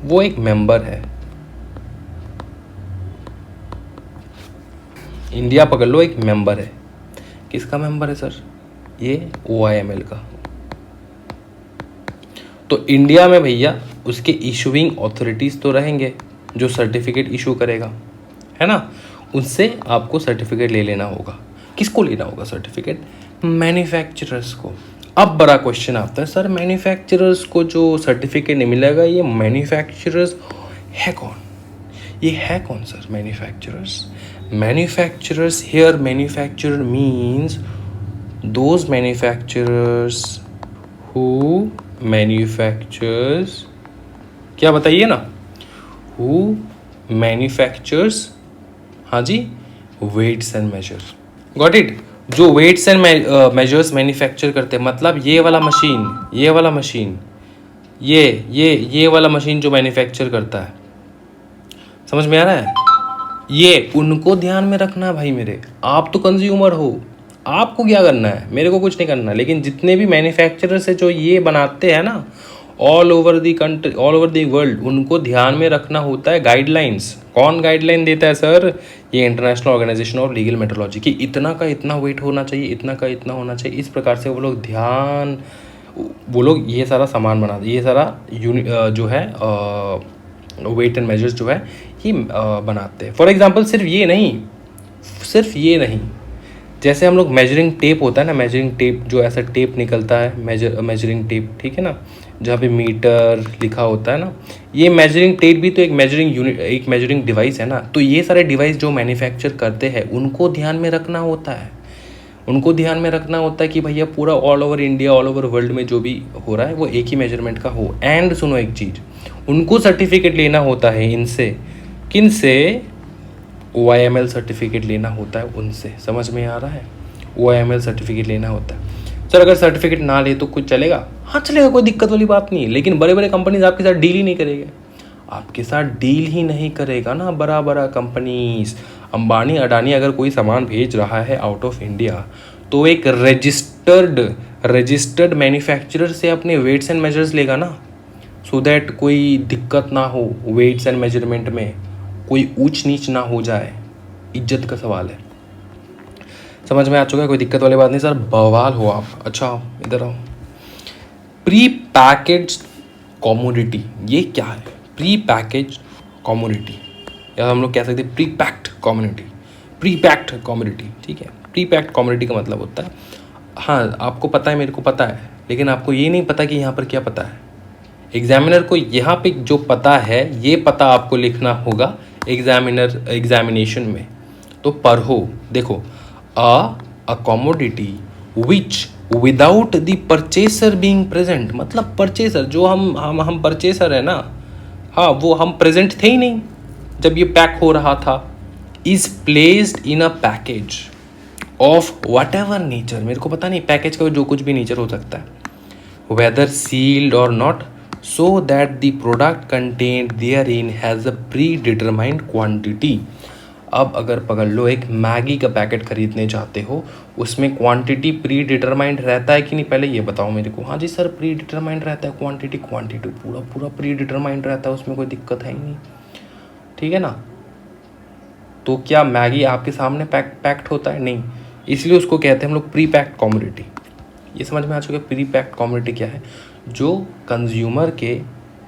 वो एक मेंबर है। इंडिया पकड़ लो एक मेंबर है। किसका मेंबर है सर? ये OIML का। तो इंडिया में भैया उसके इशूइंग अथॉरिटीज़ तो रहेंगे जो सर्टिफिकेट इशू करेगा, है ना, उनसे आपको सर्टिफिकेट ले लेना होगा। किसको लेना होगा सर्टिफिकेट? मैन्युफैक्चरर्स को। अब बड़ा क्वेश्चन आता है, सर मैन्युफैक्चरर्स को जो सर्टिफिकेट नहीं मिलेगा, ये मैन्युफैक्चरर्स है कौन? ये है कौन sir manufacturers? Manufacturers here, manufacturer means those manufacturers who manufactures, क्या बताइए ना, हु मैन्युफैक्चर्स, हाँ जी, weights and measures. Got it? जो वेट्स एंड मेजर्स मैन्युफैक्चर करते हैं, मतलब ये वाला मशीन, ये वाला मशीन जो मैन्युफैक्चर करता है, समझ में आ रहा है? ये उनको ध्यान में रखना है भाई मेरे। आप तो कंज्यूमर हो, आपको क्या करना है, मेरे को कुछ नहीं करना। लेकिन जितने भी मैन्युफैक्चरर्स है जो ये बनाते हैं ना all over the country, all over the world, उनको ध्यान में रखना होता है गाइडलाइंस। कौन गाइडलाइन देता है सर? ये international organization of legal metrology की। इतना का इतना वेट होना चाहिए, इतना का इतना होना चाहिए, इस प्रकार से वो लोग ये सारा सामान बनाते, ये सारा जो है वेट एंड मेजर्स जो है ये बनाते हैं। फॉर एग्जांपल सिर्फ ये नहीं, जैसे हम लोग मेजरिंग टेप होता है ना, मेजरिंग टेप जो ऐसा टेप निकलता है, मेजरिंग टेप, ठीक है ना, जहाँ पे मीटर लिखा होता है ना, ये मेजरिंग टेप भी तो एक मेजरिंग यूनिट, एक मेजरिंग डिवाइस है ना। तो ये सारे डिवाइस जो मैन्युफैक्चर करते हैं उनको ध्यान में रखना होता है, कि भैया पूरा all over India, all over world में जो भी हो रहा है वो एक ही मेजरमेंट का हो। एंड सुनो एक चीज़, उनको सर्टिफिकेट लेना होता है इनसे, किन से? OIML सर्टिफिकेट लेना होता है उनसे। समझ में आ रहा है? OIML सर्टिफिकेट लेना होता है। सर अगर सर्टिफिकेट ना ले तो कुछ चलेगा? हाँ चलेगा, कोई दिक्कत वाली बात नहीं है। लेकिन बड़े बड़े कंपनीज आपके साथ डील ही नहीं करेगा ना। बड़ा कंपनीज, अंबानी अडानी अगर कोई सामान भेज रहा है आउट ऑफ इंडिया, तो एक रजिस्टर्ड मैन्युफैक्चरर से अपने वेट्स एंड मेजर्स लेगा ना, सो दैट कोई दिक्कत ना हो, वेट्स एंड मेजरमेंट में कोई ऊंच नीच ना हो जाए। इज्जत का सवाल है। समझ में आ चुका है? कोई दिक्कत वाली बात नहीं सर, बवाल हो आप। अच्छा इधर आओ। प्री पैकेज कमोडिटी, ये क्या है? प्री पैकेज कमोडिटी, या हम लोग कह सकते हैं प्री पैक्ड कमोडिटी, ठीक है। प्री पैक्ड कमोडिटी का मतलब होता है, हाँ आपको पता है, मेरे को पता है, लेकिन आपको ये नहीं पता कि यहाँ पर क्या पता है। एग्जामिनर को यहाँ पे जो पता है, ये पता आपको लिखना होगा एग्जामिनेशन में। तो पढ़ो, देखो, a commodity which without the purchaser being present, मतलब परचेसर जो हम परचेसर है ना, हाँ वो हम प्रेजेंट थे ही नहीं जब ये पैक हो रहा था, is placed in a package of what ever nature, मेरे को पता नहीं पैकेज का जो कुछ भी नेचर हो सकता है, वेदर सील्ड और not, so that the product contained therein has a predetermined quantity। अब अगर पकड़ लो एक मैगी का पैकेट खरीदने जाते हो, उसमें क्वांटिटी प्री डिटरमाइंड रहता है कि नहीं, पहले ये बताओ मेरे को। हाँ जी सर, प्री डिटरमाइंड रहता है, क्वांटिटी क्वांटिटी पूरा पूरा प्री डिटरमाइंड रहता है, उसमें कोई दिक्कत है ही नहीं, ठीक है ना। तो क्या मैगी आपके सामने पैक्ड होता है? नहीं, इसलिए उसको कहते हैं हम लोग प्री पैक्ड कमोडिटी। ये समझ में आ चुका है प्री पैक्ड कमोडिटी क्या है? जो कंज्यूमर के,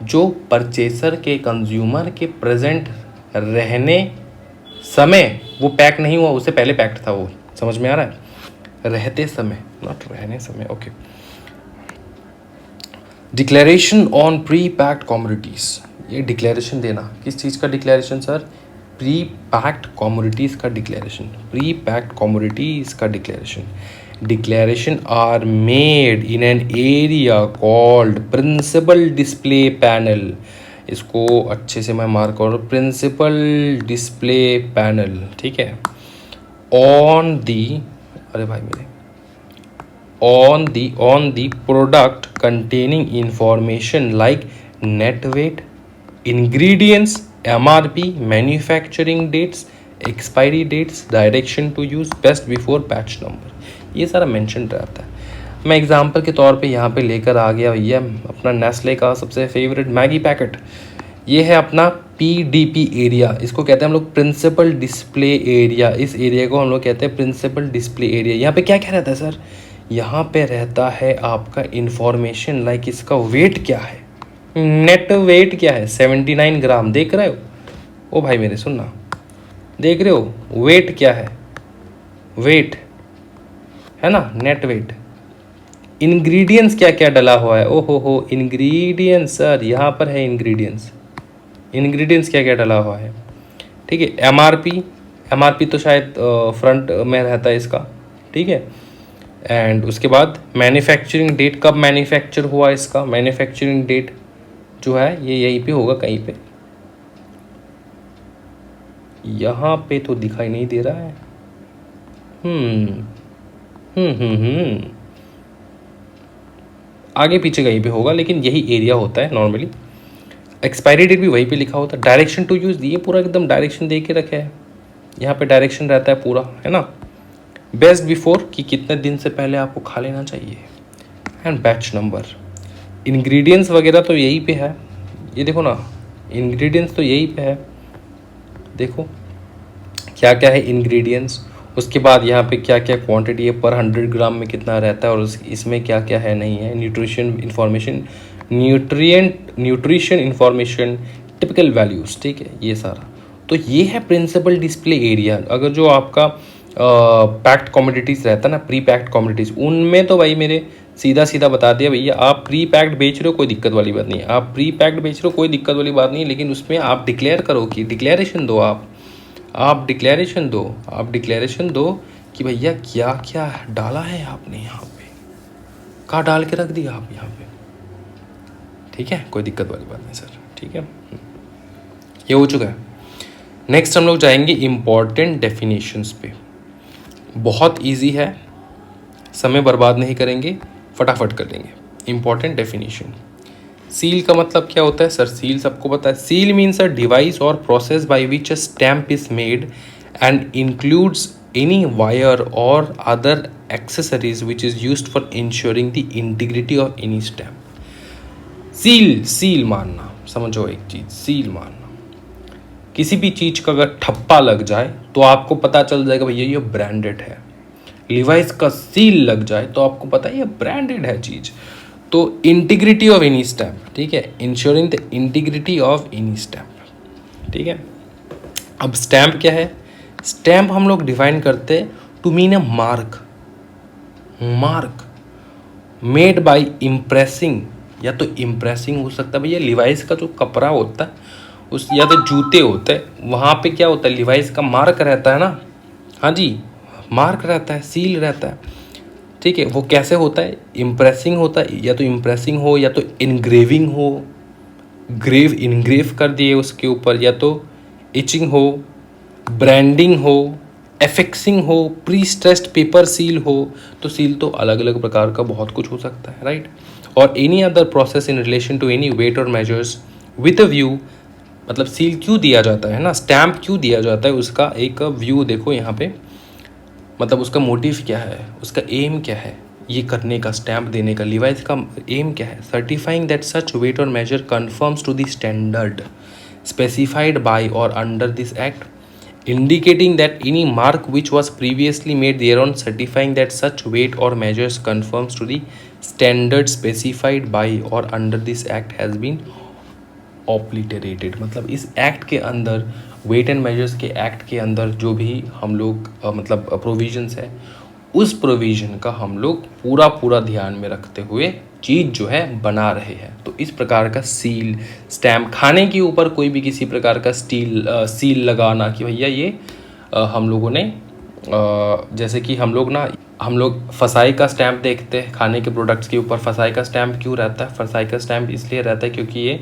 जो परचेसर के, कंज्यूमर के प्रेजेंट रहने समय वो पैक नहीं हुआ, उससे पहले पैक्ड था वो। समझ में आ रहा है? रहते समय, नॉट रहने समय। Okay. Declaration on pre packed commodities, ये डिक्लेरेशन देना, किस चीज़ का declaration sir? Pre packed commodities का डिक्लेरेशन, प्री पैक्ड कमोडिटीज़ का declaration. Declaration are made in an area called principal display panel. इसको अच्छे से मैं मार्क कर, प्रिंसिपल डिस्प्ले पैनल, ठीक है। ऑन दी, अरे भाई मेरे, on the product containing information like net weight, ingredients, MRP, manufacturing dates, expiry dates, direction to use, best before batch number, ये सारा मेंशन रहता है। मैं एग्जांपल के तौर पे यहाँ पे लेकर आ गया भैया अपना नेस्ले का सबसे फेवरेट मैगी पैकेट। ये है अपना PDP एरिया, इसको कहते हैं हम लोग प्रिंसिपल डिस्प्ले एरिया। इस एरिया को हम लोग कहते हैं प्रिंसिपल डिस्प्ले एरिया। यहाँ पे क्या क्या रहता है सर? यहाँ पे रहता है आपका इंफॉर्मेशन लाइक इसका वेट क्या है, नेट वेट क्या है, 79 ग्राम, देख रहे हो? ओ भाई मेरे सुनना, देख रहे हो वेट क्या है? वेट है ना, नेट वेट। इंग्रेडिएंट्स क्या क्या डला हुआ है, ओ हो इंग्रेडिएंट्स सर, यहाँ पर है इंग्रेडिएंट्स, इंग्रेडिएंट्स क्या क्या डला हुआ है, ठीक है। MRP तो शायद फ्रंट में रहता है इसका, ठीक है। एंड उसके बाद मैन्युफैक्चरिंग डेट, कब मैन्युफैक्चर हुआ इसका, मैन्युफैक्चरिंग डेट जो है ये यहीं पे होगा कहीं पे, यहाँ पे तो दिखाई नहीं दे रहा है। आगे पीछे कहीं पे होगा, लेकिन यही एरिया होता है नॉर्मली। एक्सपायरी डेट भी वहीं पे लिखा होता है। डायरेक्शन टू यूज़, ये पूरा एकदम डायरेक्शन दे के रखे है, यहाँ पे डायरेक्शन रहता है पूरा, है ना। बेस्ट बिफोर कि कितने दिन से पहले आपको खा लेना चाहिए, एंड बैच नंबर। इंग्रेडिएंट्स वगैरह तो यहीं पे है, ये देखो ना, इंग्रेडिएंट्स तो यहीं पे है, देखो क्या क्या है इंग्रेडिएंट्स। उसके बाद यहाँ पे क्या क्या क्वांटिटी है, पर 100 ग्राम में कितना रहता है, और इसमें क्या क्या है नहीं है। Nutrition information, nutrition information, typical values, ठीक है, ये सारा। तो ये है प्रिंसिपल डिस्प्ले एरिया। अगर जो आपका पैक्ड कमोडिटीज़ रहता है ना, प्री पैक्ड कमोडिटीज़, उनमें तो भाई मेरे सीधा सीधा बता दिया भैया, आप प्री पैक्ड बेच रहे हो कोई दिक्कत वाली बात नहीं है, आप प्री पैक्ड बेच रहे हो कोई दिक्कत वाली बात नहीं है, लेकिन उसमें आप डिक्लेयर करो कि डिक्लेरेशन दो, आप डिक्लेरेशन दो, आप डिक्लेरेशन दो कि भैया क्या क्या डाला है आपने यहाँ पे, कहाँ डाल के रख दिया आप यहाँ पे, ठीक है, कोई दिक्कत वाली बात नहीं सर, ठीक है। ये हो चुका है। नेक्स्ट हम लोग जाएंगे इम्पॉर्टेंट डेफिनेशंस पे। बहुत इजी है, समय बर्बाद नहीं करेंगे, फटाफट कर लेंगे। Important definition. सील का मतलब क्या होता है सर? सील सबको पता है। सील मीन्स अ डिवाइस और process by which a stamp is made and includes any wire और other accessories which is used for insuring the integrity of any stamp. Seal मानना, समझो एक चीज, सील मानना, किसी भी चीज का अगर ठप्पा लग जाए तो आपको पता चल जाएगा भैया ये ब्रांडेड है। लिवाइस का सील लग जाए तो आपको पता है ये ब्रांडेड है चीज। तो इंटीग्रिटी ऑफ एनी स्टैम्प, ठीक है, ensuring the integrity of any stamp, ठीक है। अब स्टैम्प क्या है? स्टैम्प हम लोग डिफाइन करते हैं to mean a mark made by impressing, या तो इम्प्रेसिंग हो सकता है भैया, लिवाइस का जो कपड़ा होता है उस, या तो जूते होते हैं, वहाँ पे क्या होता है, लिवाइस का मार्क रहता है ना, हाँ जी, मार्क रहता है, सील रहता है, ठीक है। वो कैसे होता है? इम्प्रेसिंग होता है, या तो इम्प्रेसिंग हो, या तो इनग्रेविंग हो, इनग्रेव कर दिए उसके ऊपर, या तो इचिंग हो, ब्रांडिंग हो, एफिक्सिंग हो, प्री स्ट्रेस्ड पेपर सील हो। तो सील तो अलग अलग प्रकार का बहुत कुछ हो सकता है, राइट। और any other process in relation to any weight और मेजर्स विथ अ व्यू, मतलब सील क्यों दिया जाता है ना, स्टैम्प क्यों दिया जाता है, उसका एक व्यू देखो यहाँ पे, मतलब उसका मोटिव क्या है, उसका एम क्या है ये करने का, स्टैम्प देने का, लिवाइस का एम क्या है, सर्टिफाइंग दैट सच वेट और measure conforms to the standard specified by or under this act, indicating that any mark which was previously made thereon certifying that such weight or measures conforms to the standard specified by or under this act has been obliterated। मतलब इस act के अंदर, wait and measures के act के अंदर जो भी हम लोग मतलब प्रोविजंस है, उस प्रोविज़न का हम लोग पूरा पूरा ध्यान में रखते हुए चीज़ जो है बना रहे हैं। तो इस प्रकार का सील स्टैम्प, खाने के ऊपर कोई भी किसी प्रकार का सील लगाना कि भैया ये हम लोगों ने जैसे कि हम लोग फसाई का स्टैम्प देखते हैं खाने के प्रोडक्ट्स के ऊपर। फसाई का स्टैम्प क्यों रहता है? फसाई का स्टैम्प इसलिए रहता है क्योंकि ये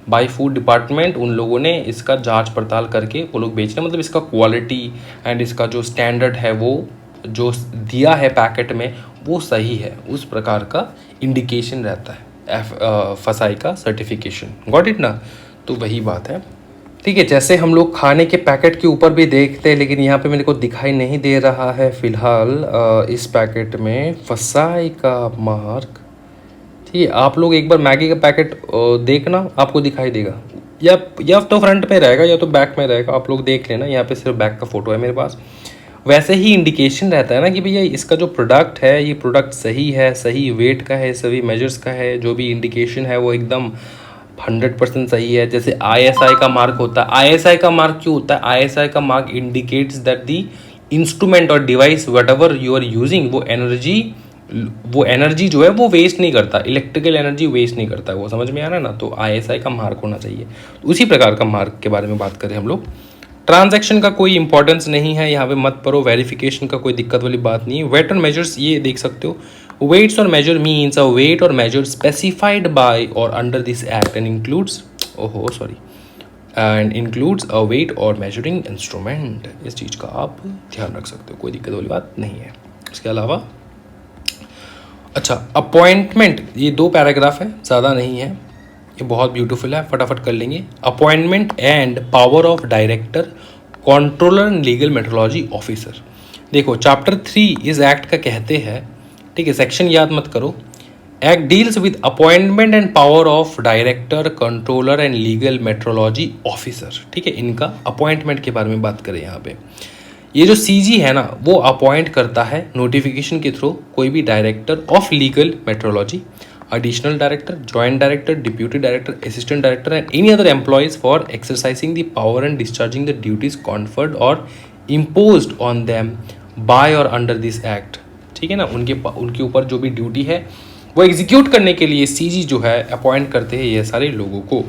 बाय फूड डिपार्टमेंट उन लोगों ने इसका जांच पड़ताल करके वो लोग बेच रहे हैं, मतलब इसका क्वालिटी एंड इसका जो स्टैंडर्ड है वो जो दिया है पैकेट में वो सही है, उस प्रकार का इंडिकेशन रहता है फसाई का सर्टिफिकेशन। गॉट इट ना? तो वही बात है, ठीक है। जैसे हम लोग खाने के पैकेट के ऊपर भी देखते हैं, लेकिन यहाँ पे मेरे को दिखाई नहीं दे रहा है फिलहाल इस पैकेट में फसाई का मार्क, ठीक है। आप लोग एक बार मैगी का पैकेट देखना, आपको दिखाई देगा, या तो फ्रंट में रहेगा या तो बैक में रहेगा, आप लोग देख लेना। यहाँ पे सिर्फ बैक का फोटो है मेरे पास। वैसे ही इंडिकेशन रहता है ना कि भैया इसका जो प्रोडक्ट है ये प्रोडक्ट सही है, सही वेट का है, सभी मेजर्स का है, जो भी इंडिकेशन है वो एकदम 100% सही है। जैसे ISI का मार्क होता है। ISI का मार्क क्यों होता है? ISI का mark indicates that the instrument और device whatever you are using वो एनर्जी जो है वो वेस्ट नहीं करता, इलेक्ट्रिकल एनर्जी वेस्ट नहीं करता, वो समझ में आ रहा है ना? तो ISI का मार्क होना चाहिए। उसी प्रकार का मार्क के बारे में बात करें हम लोग। ट्रांजैक्शन का कोई इंपॉर्टेंस नहीं है यहाँ पे, मत पढ़ो। वेरिफिकेशन का कोई दिक्कत वाली बात नहीं है। वेट और मेजर्स ये देख सकते हो। वेट्स और मेजर मीन्स अ वेट और मेजर स्पेसिफाइड बाय और under this act and includes a weight और मेजरिंग इंस्ट्रूमेंट। इस चीज़ का आप ध्यान रख सकते हो, कोई दिक्कत वाली बात नहीं है। इसके अलावा अच्छा, अपॉइंटमेंट, ये 2 पैराग्राफ है, ज़्यादा नहीं है, ये बहुत ब्यूटीफुल है, फटाफट कर लेंगे। Appointment and power of director, controller and legal metrology officer. देखो चैप्टर 3 इस एक्ट का कहते हैं, ठीक है, सेक्शन याद मत करो। Act deals with appointment and power of director, controller and legal metrology officer, ठीक है। इनका अपॉइंटमेंट के बारे में बात करें यहाँ पे। ये जो CG है ना वो अपॉइंट करता है नोटिफिकेशन के थ्रू कोई भी director of legal metrology, additional director, joint director, deputy director, assistant director and any other employees for exercising the power and discharging the duties conferred or imposed on them by or under this act, ठीक है ना। उनके ऊपर जो भी duty है वो execute करने के लिए CG जो है अपॉइंट करते हैं ये सारे लोगों को।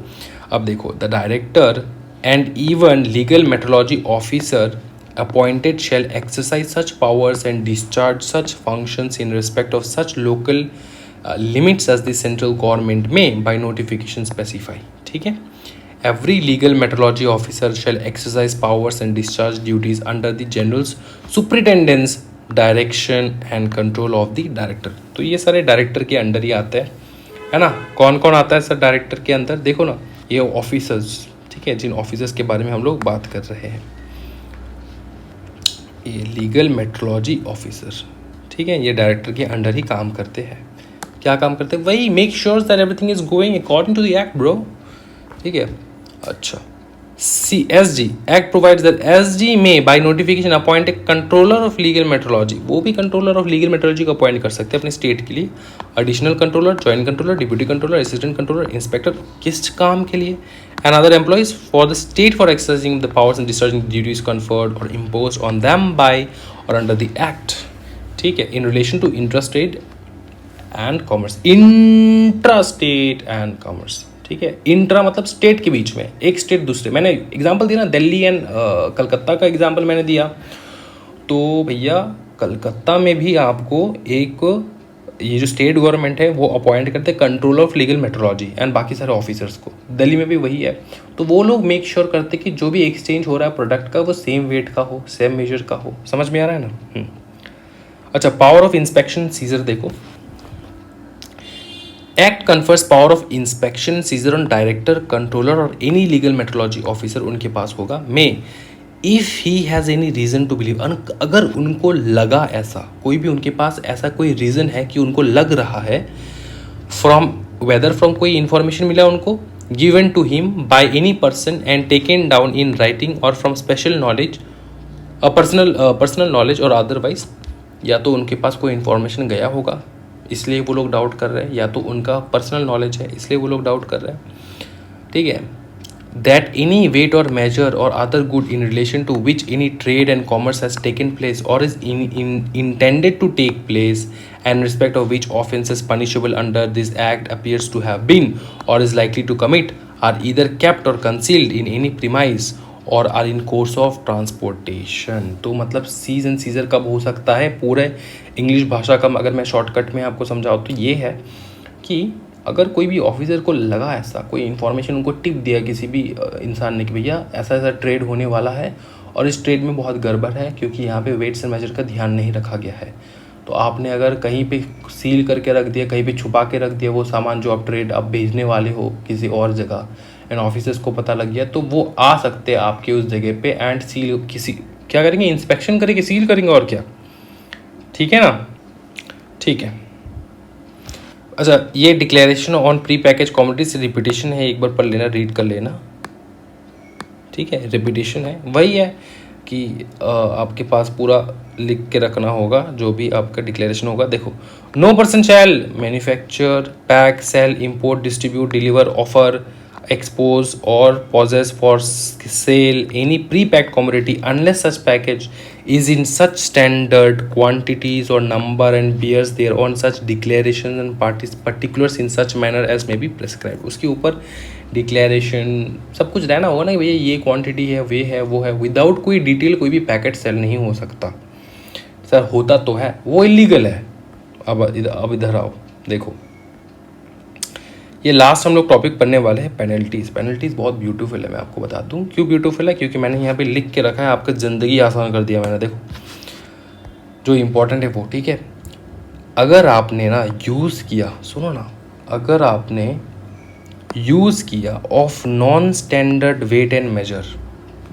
अब देखो, the director and even legal metrology officer appointed shall exercise such powers and discharge such functions in respect of such local limits as the central government may by notification specify, ठीक है। Every legal metrology officer shall exercise powers and discharge duties under the general superintendence, direction and control of the director। तो ये सारे director के under ही आते हैं, है ना। कौन कौन आता है सर डायरेक्टर के अंदर? देखो ना, ये ऑफिसर्स, ठीक है, जिन ऑफिसर्स के बारे में हम लोग बात कर रहे हैं, ये लीगल मेट्रोलॉजी ऑफिसर, ठीक है, ये डायरेक्टर के अंडर ही काम करते हैं। क्या काम करते हैं? वही make sure that everything is going according to the act bro, ठीक है। अच्छा, SG act provides that SG may by notification appoint a controller of legal metrology. वो भी कंट्रोलर ऑफ लीगल मेट्रोलॉजी को अपॉइंट कर सकते हैं अपने स्टेट के लिए। Additional controller, joint controller, deputy controller, assistant controller, inspector, किस काम के लिए? and other employees for the state for exercising the powers and discharging the duties conferred or imposed on them by or under the act, ठीक है, in relation to intrastate and commerce, intrastate and commerce, ठीक है। Intra मतलब state के बीच में, एक state दूसरे। मैंने एग्जांपल दिया ना, दिल्ली एंड कलकत्ता का एग्जांपल मैंने दिया, तो भैया कलकत्ता में भी आपको एक ये जो स्टेट गवर्नमेंट है वो अपॉइंट करते हैं controller of legal metrology and बाकी सारे ऑफिसर्स को। दिल्ली में भी वही है। तो वो लोग मेक श्योर करते कि जो भी एक्सचेंज हो रहा है प्रोडक्ट का वो सेम वेट का हो, सेम मेजर का हो। समझ में आ रहा है ना? अच्छा, पावर ऑफ इंस्पेक्शन सीजर देखो। Act confers power of inspection seizure on director, controller और एनी लीगल मेट्रोलॉजी ऑफिसर उनके पास होगा। May if he has any reason to believe, अगर उनको लगा ऐसा, कोई भी उनके पास ऐसा कोई रीज़न है कि उनको लग रहा है, फ्रॉम वेदर फ्रॉम कोई इन्फॉर्मेशन मिला उनको, given to him by any person and taken down in writing और from special knowledge, personal knowledge और अदरवाइज, या तो उनके पास कोई इन्फॉर्मेशन गया होगा इसलिए वो लोग डाउट कर रहे हैं, या तो उनका पर्सनल नॉलेज है इसलिए वो लोग डाउट कर रहे हैं, ठीक है। दैट एनी वेट और मेजर और other good in relation to which any trade and commerce has taken place और is intended to take place and respect of which offence is punishable under this act appears to have been or is likely to commit are either kept or concealed in any premise or are in course of transportation। तो मतलब seize and seizure कब हो सकता है, पूरे English भाषा का अगर मैं शॉर्टकट में आपको समझाऊँ तो ये है कि अगर कोई भी ऑफिसर को लगा ऐसा, कोई इन्फॉर्मेशन उनको टिप दिया किसी भी इंसान ने कि भैया ऐसा ऐसा ट्रेड होने वाला है और इस ट्रेड में बहुत गड़बड़ है क्योंकि यहाँ पे वेट्स एंड मेजर का ध्यान नहीं रखा गया है, तो आपने अगर कहीं पे सील करके रख दिया, कहीं पे छुपा के रख दिया वो सामान जो आप ट्रेड आप भेजने वाले हो किसी और जगह, एंड ऑफिसर्स को पता लग गया, तो वो आ सकते हैं आपके उस जगह पे एंड सील, किसी क्या करेंगे, इंस्पेक्शन करेंगे, सील करेंगे और क्या, ठीक है ना, ठीक है। अच्छा, ये declaration on pre package commodities repetition है, एक बार पढ़ लेना, रीड कर लेना, ठीक है। रिपीटेशन है, वही है कि आपके पास पूरा लिख के रखना होगा जो भी आपका डिक्लेरेशन होगा। देखो, no person shall manufacture, pack, sell, import, distribute, deliver, offer, expose or possess for sale any pre-packed commodity unless such package is in such standard quantities or number and bears their own such declarations and particulars in such manner as may be prescribed। उसके ऊपर declaration सब कुछ रहना होगा ना कि भैया ये क्वांटिटी है, वे है, वो है, विदाउट कोई डिटेल कोई भी पैकेट सेल नहीं हो सकता। सर होता तो है, वो इलीगल है। अब इधर आओ, देखो ये लास्ट हम लोग टॉपिक पढ़ने वाले हैं पेनल्टीज़। पेनल्टीज़ बहुत ब्यूटीफुल है, मैं आपको बता दूं क्यों ब्यूटीफुल है, क्योंकि मैंने यहाँ पे लिख के रखा है, आपका ज़िंदगी आसान कर दिया मैंने। देखो जो इम्पोर्टेंट है वो, ठीक है। अगर आपने ना यूज़ किया, सुनो ना, अगर आपने यूज़ किया of non standard weight and measure,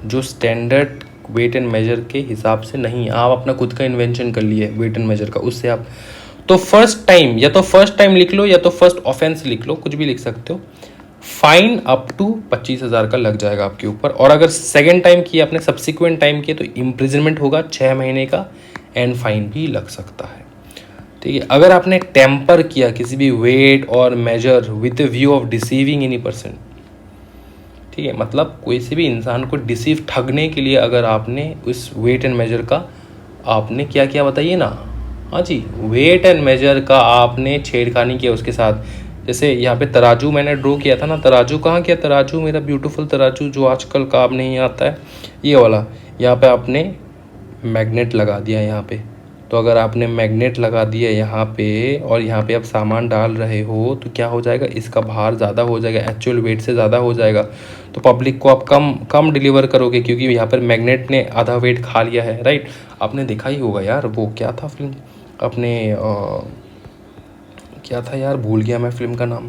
जो स्टैंडर्ड वेट एंड मेजर के हिसाब से नहीं, आप अपना खुद का इन्वेंशन कर लिए वेट एंड मेजर का, उससे आप तो फर्स्ट टाइम, या तो फर्स्ट टाइम लिख लो या तो फर्स्ट ऑफेंस लिख लो, कुछ भी लिख सकते हो, फाइन अप टू 25,000 का लग जाएगा आपके ऊपर। और अगर सेकेंड टाइम किया आपने, सब्सिक्वेंट टाइम किया, तो इम्प्रिजनमेंट होगा 6 महीने का एंड फाइन भी लग सकता है, ठीक है। अगर आपने टेम्पर किया किसी भी वेट और measure with view of deceiving any person, ठीक है, मतलब कोई से भी इंसान को डिसीव, ठगने के लिए अगर आपने उस वेट एंड मेजर का आपने क्या किया बताइए ना, हाँ जी, वेट एंड मेजर का आपने छेड़खानी किया उसके साथ। जैसे यहाँ पे तराजू मैंने ड्रॉ किया था ना, तराजू कहाँ किया, तराजू मेरा ब्यूटीफुल तराजू जो आजकल काम नहीं आता है, ये वाला, यहाँ पे आपने मैग्नेट लगा दिया यहाँ पे। तो अगर आपने मैग्नेट लगा दिया यहाँ पे और यहाँ पे आप सामान डाल रहे हो तो क्या हो जाएगा, इसका भार ज़्यादा हो जाएगा, एक्चुअल वेट से ज़्यादा हो जाएगा, तो पब्लिक को आप कम डिलीवर करोगे क्योंकि यहाँ पर मैग्नेट ने आधा वेट खा लिया है, राइट। आपने देखा ही होगा यार, वो क्या था फिल्म अपने क्या था यार, भूल गया मैं फिल्म का नाम,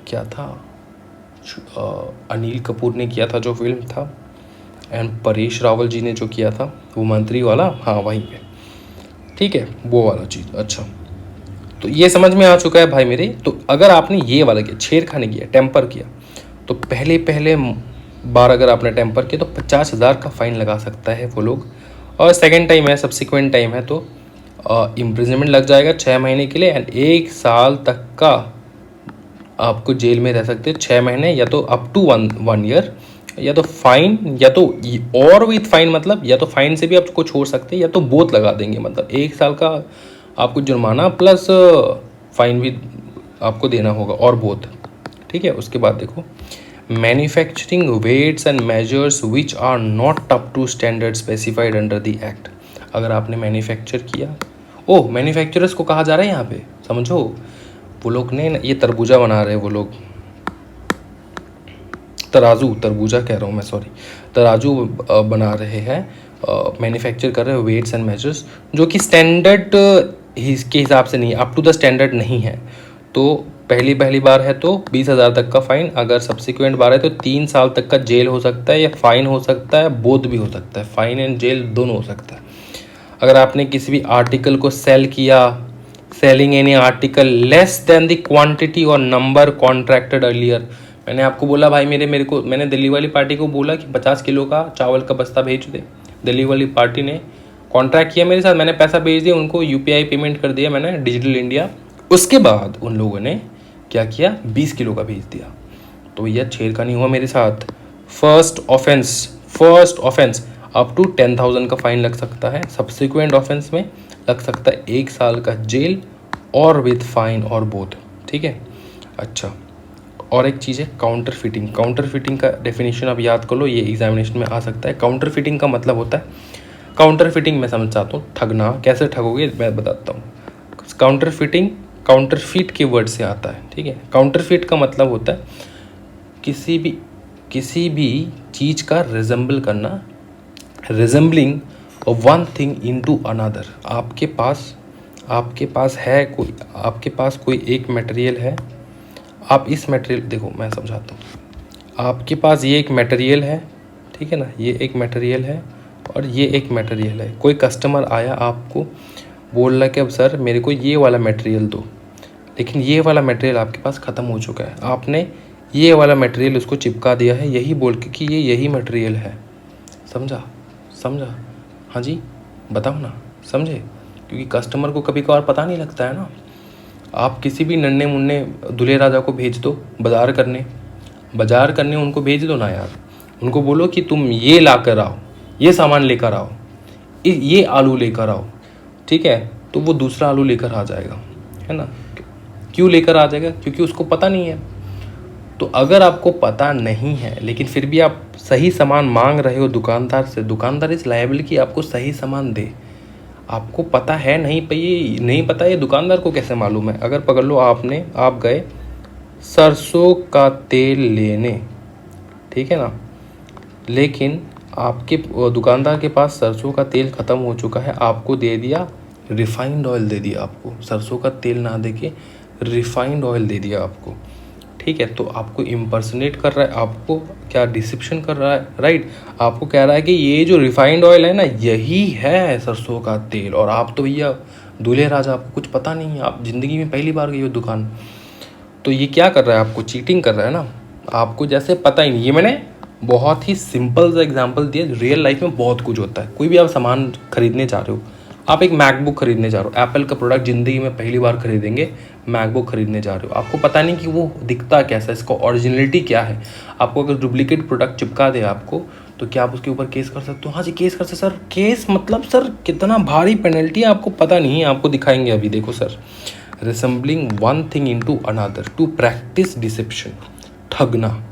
क्या था, अनिल कपूर ने किया था जो फिल्म था, एंड परेश रावल जी ने जो किया था, वो मंत्री वाला, हाँ वहीं पे, ठीक है, वो वाला चीज़। अच्छा, तो ये समझ में आ चुका है भाई मेरे। तो अगर आपने ये वाला किया, छेड़खानी किया, टेम्पर किया, तो पहले बार अगर आपने टेम्पर किया तो 50,000 का फाइन लगा सकता है वो लोग, और सेकेंड टाइम है, सब्सिक्वेंट टाइम है तो इम्प्रिजनमेंट लग जाएगा 6 महीने के लिए, एंड 1 साल तक का आपको जेल में रह सकते हैं, 6 महीने या तो अप टू 1 ईयर, या तो फाइन, या तो और विथ फाइन, मतलब या तो फाइन से भी आपको छोड़ सकते हैं, या तो बोथ लगा देंगे, मतलब 1 साल का आपको जुर्माना प्लस फाइन भी आपको देना होगा, और बोथ, ठीक है। उसके बाद देखो, manufacturing weights and measures which are not up to standard specified under the act. अगर आपने मैन्युफैक्चर किया, ओह मैन्युफैक्चरर्स को कहा जा रहा है यहाँ पे, समझो, वो लोग ने ये तरबूजा बना रहे हैं, वो लोग तरबूजा कह रहा हूँ मैं, सॉरी, तराजू बना रहे हैं, मैन्युफैक्चर कर रहे हैं वेट्स एंड मेजर्स जो कि स्टैंडर्ड इसके हिसाब से नहीं, अप टू द स्टैंडर्ड नहीं है, तो पहली बार है तो 20,000 तक का फ़ाइन, अगर सब्सिक्वेंट बार है तो 3 साल तक का जेल हो सकता है या फ़ाइन हो सकता है, बोथ भी हो सकता है, फ़ाइन एंड जेल दोनों हो सकता है। अगर आपने किसी भी आर्टिकल को सेल किया, selling any article less than the quantity और नंबर कॉन्ट्रैक्टेड अर्लियर, मैंने आपको बोला भाई मैंने दिल्ली वाली पार्टी को बोला कि 50 किलो का चावल का बस्ता भेज दे, दिल्ली वाली पार्टी ने कॉन्ट्रैक्ट किया मेरे साथ, मैंने पैसा भेज दिया उनको, यूपीआई पेमेंट कर दिया मैंने, डिजिटल इंडिया। उसके बाद उन लोगों ने क्या किया, 20 किलो का भेज दिया, तो भैया छेड़खानी हुआ मेरे साथ। फर्स्ट ऑफेंस अप टू 10,000 का फाइन लग सकता है, सब्सिक्वेंट ऑफेंस में लग सकता है 1 साल का जेल और विद फाइन और बोथ, ठीक है। अच्छा, और एक चीज़ है काउंटर फिटिंग का डेफिनेशन आप याद कर लो, ये एग्जामिनेशन में आ सकता है। काउंटर फिटिंग का मतलब होता है, काउंटर फिटिंग मैं समझ चाहता हूँ, ठगना, कैसे ठगोगे मैं बताता हूँ। काउंटर फिटिंग काउंटरफीट के वर्ड से आता है, ठीक है। काउंटरफीट का मतलब होता है किसी भी चीज़ का रिजेंबल करना, resembling one thing into another. आपके पास कोई एक मटेरियल है, आप इस मटेरियल, देखो मैं समझाता हूँ, आपके पास ये एक मटेरियल है, ठीक है ना, ये एक मटेरियल है और ये एक मटेरियल है। कोई कस्टमर आया आपको बोल रहा है कि अब सर मेरे को ये वाला मटेरियल दो, लेकिन ये वाला मटेरियल आपके पास ख़त्म हो चुका है, आपने ये वाला मटेरियल उसको चिपका दिया है यही बोल के कि ये यही मटेरियल है। समझा? हाँ जी, बताओ ना, समझे? क्योंकि कस्टमर को कभी कभार पता नहीं लगता है ना। आप किसी भी नन्हे मुन्ने दूल्हे राजा को भेज दो बाज़ार करने उनको भेज दो ना यार, उनको बोलो कि तुम ये ला कर आओ, ये सामान लेकर आओ, ये आलू लेकर आओ, ठीक है, तो वो दूसरा आलू लेकर आ जाएगा, है ना। क्यों लेकर आ जाएगा? क्योंकि उसको पता नहीं है। तो अगर आपको पता नहीं है लेकिन फिर भी आप सही सामान मांग रहे हो दुकानदार से, दुकानदार इस लायबल कि आपको सही सामान दे, आपको पता है नहीं पता, ये दुकानदार को कैसे मालूम है? अगर पकड़ लो आप गए सरसों का तेल लेने, ठीक है ना, लेकिन आपके दुकानदार के पास सरसों का तेल ख़त्म हो चुका है, आपको दे दिया रिफाइंड ऑयल, दे दिया आपको, सरसों का तेल ना दे के रिफाइंड ऑयल दे दिया आपको, ठीक है। तो आपको इम्पर्सनेट कर रहा है, आपको क्या डिसेप्शन कर रहा है, राइट। आपको कह रहा है कि ये जो रिफाइंड ऑयल है ना यही है सरसों का तेल, और आप तो भैया दूल्हे राजा, आपको कुछ पता नहीं है, आप ज़िंदगी में पहली बार गई हो दुकान। तो ये क्या कर रहा है, आपको चीटिंग कर रहा है ना, आपको जैसे पता ही नहीं। ये मैंने बहुत ही सिंपल सा एग्जांपल दिया, रियल लाइफ में बहुत कुछ होता है। कोई भी आप सामान खरीदने जा रहे हो, आप एक मैकबुक खरीदने जा रहे हो, एप्पल का प्रोडक्ट ज़िंदगी में पहली बार खरीदेंगे, मैकबुक खरीदने जा रहे हो, आपको पता नहीं कि वो दिखता कैसा है, इसका ओरिजिनलिटी क्या है। आपको अगर डुप्लीकेट प्रोडक्ट चिपका दे आपको, तो क्या आप उसके ऊपर केस कर सकते हो? हाँ जी, केस कर सकते सर। केस मतलब सर कितना भारी पेनल्टी है आपको पता नहीं है, आपको दिखाएंगे अभी, देखो sir. Resembling one thing into another to practise deception, ठगना,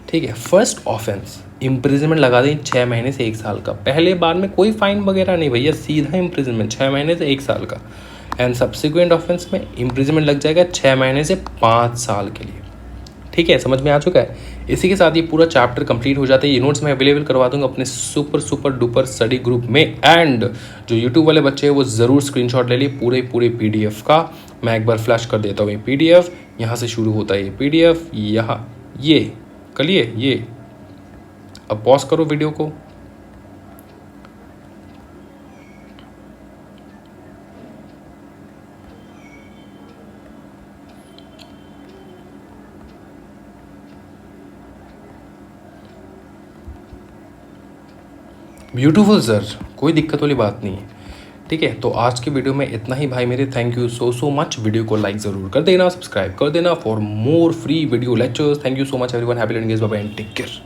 ठीक है। फर्स्ट ऑफेंस इम्प्रिजनमेंट लगा दें 6 महीने से 1 साल का, पहले बार में कोई फाइन वगैरह नहीं भैया, सीधा इम्प्रिजनमेंट 6 महीने से 1 साल का। एंड सब्सिक्वेंट ऑफेंस में इम्प्रिजनमेंट लग जाएगा 6 महीने से 5 साल के लिए, ठीक है। समझ में आ चुका है? इसी के साथ ये पूरा चैप्टर कंप्लीट हो जाता है। ये नोट्स मैं अवेलेबल करवा दूंगा अपने सुपर डुपर स्टडी ग्रुप में, एंड जो यूट्यूब वाले बच्चे हैं वो ज़रूर स्क्रीनशॉट ले लिए पूरे PDF का। मैं एक बार फ्लैश कर देता हूँ ये PDF, यहाँ से शुरू होता है ये PDF, यहाँ ये करिए ये। अब पॉज करो वीडियो को, ब्यूटीफुल सर, कोई दिक्कत वाली बात नहीं है, ठीक है। तो आज के वीडियो में इतना ही भाई मेरे, thank you so much. Video को लाइक ज़रूर कर देना, सब्सक्राइब कर देना for more free video lectures. Thank you so much everyone, happy learning, bye bye and take care.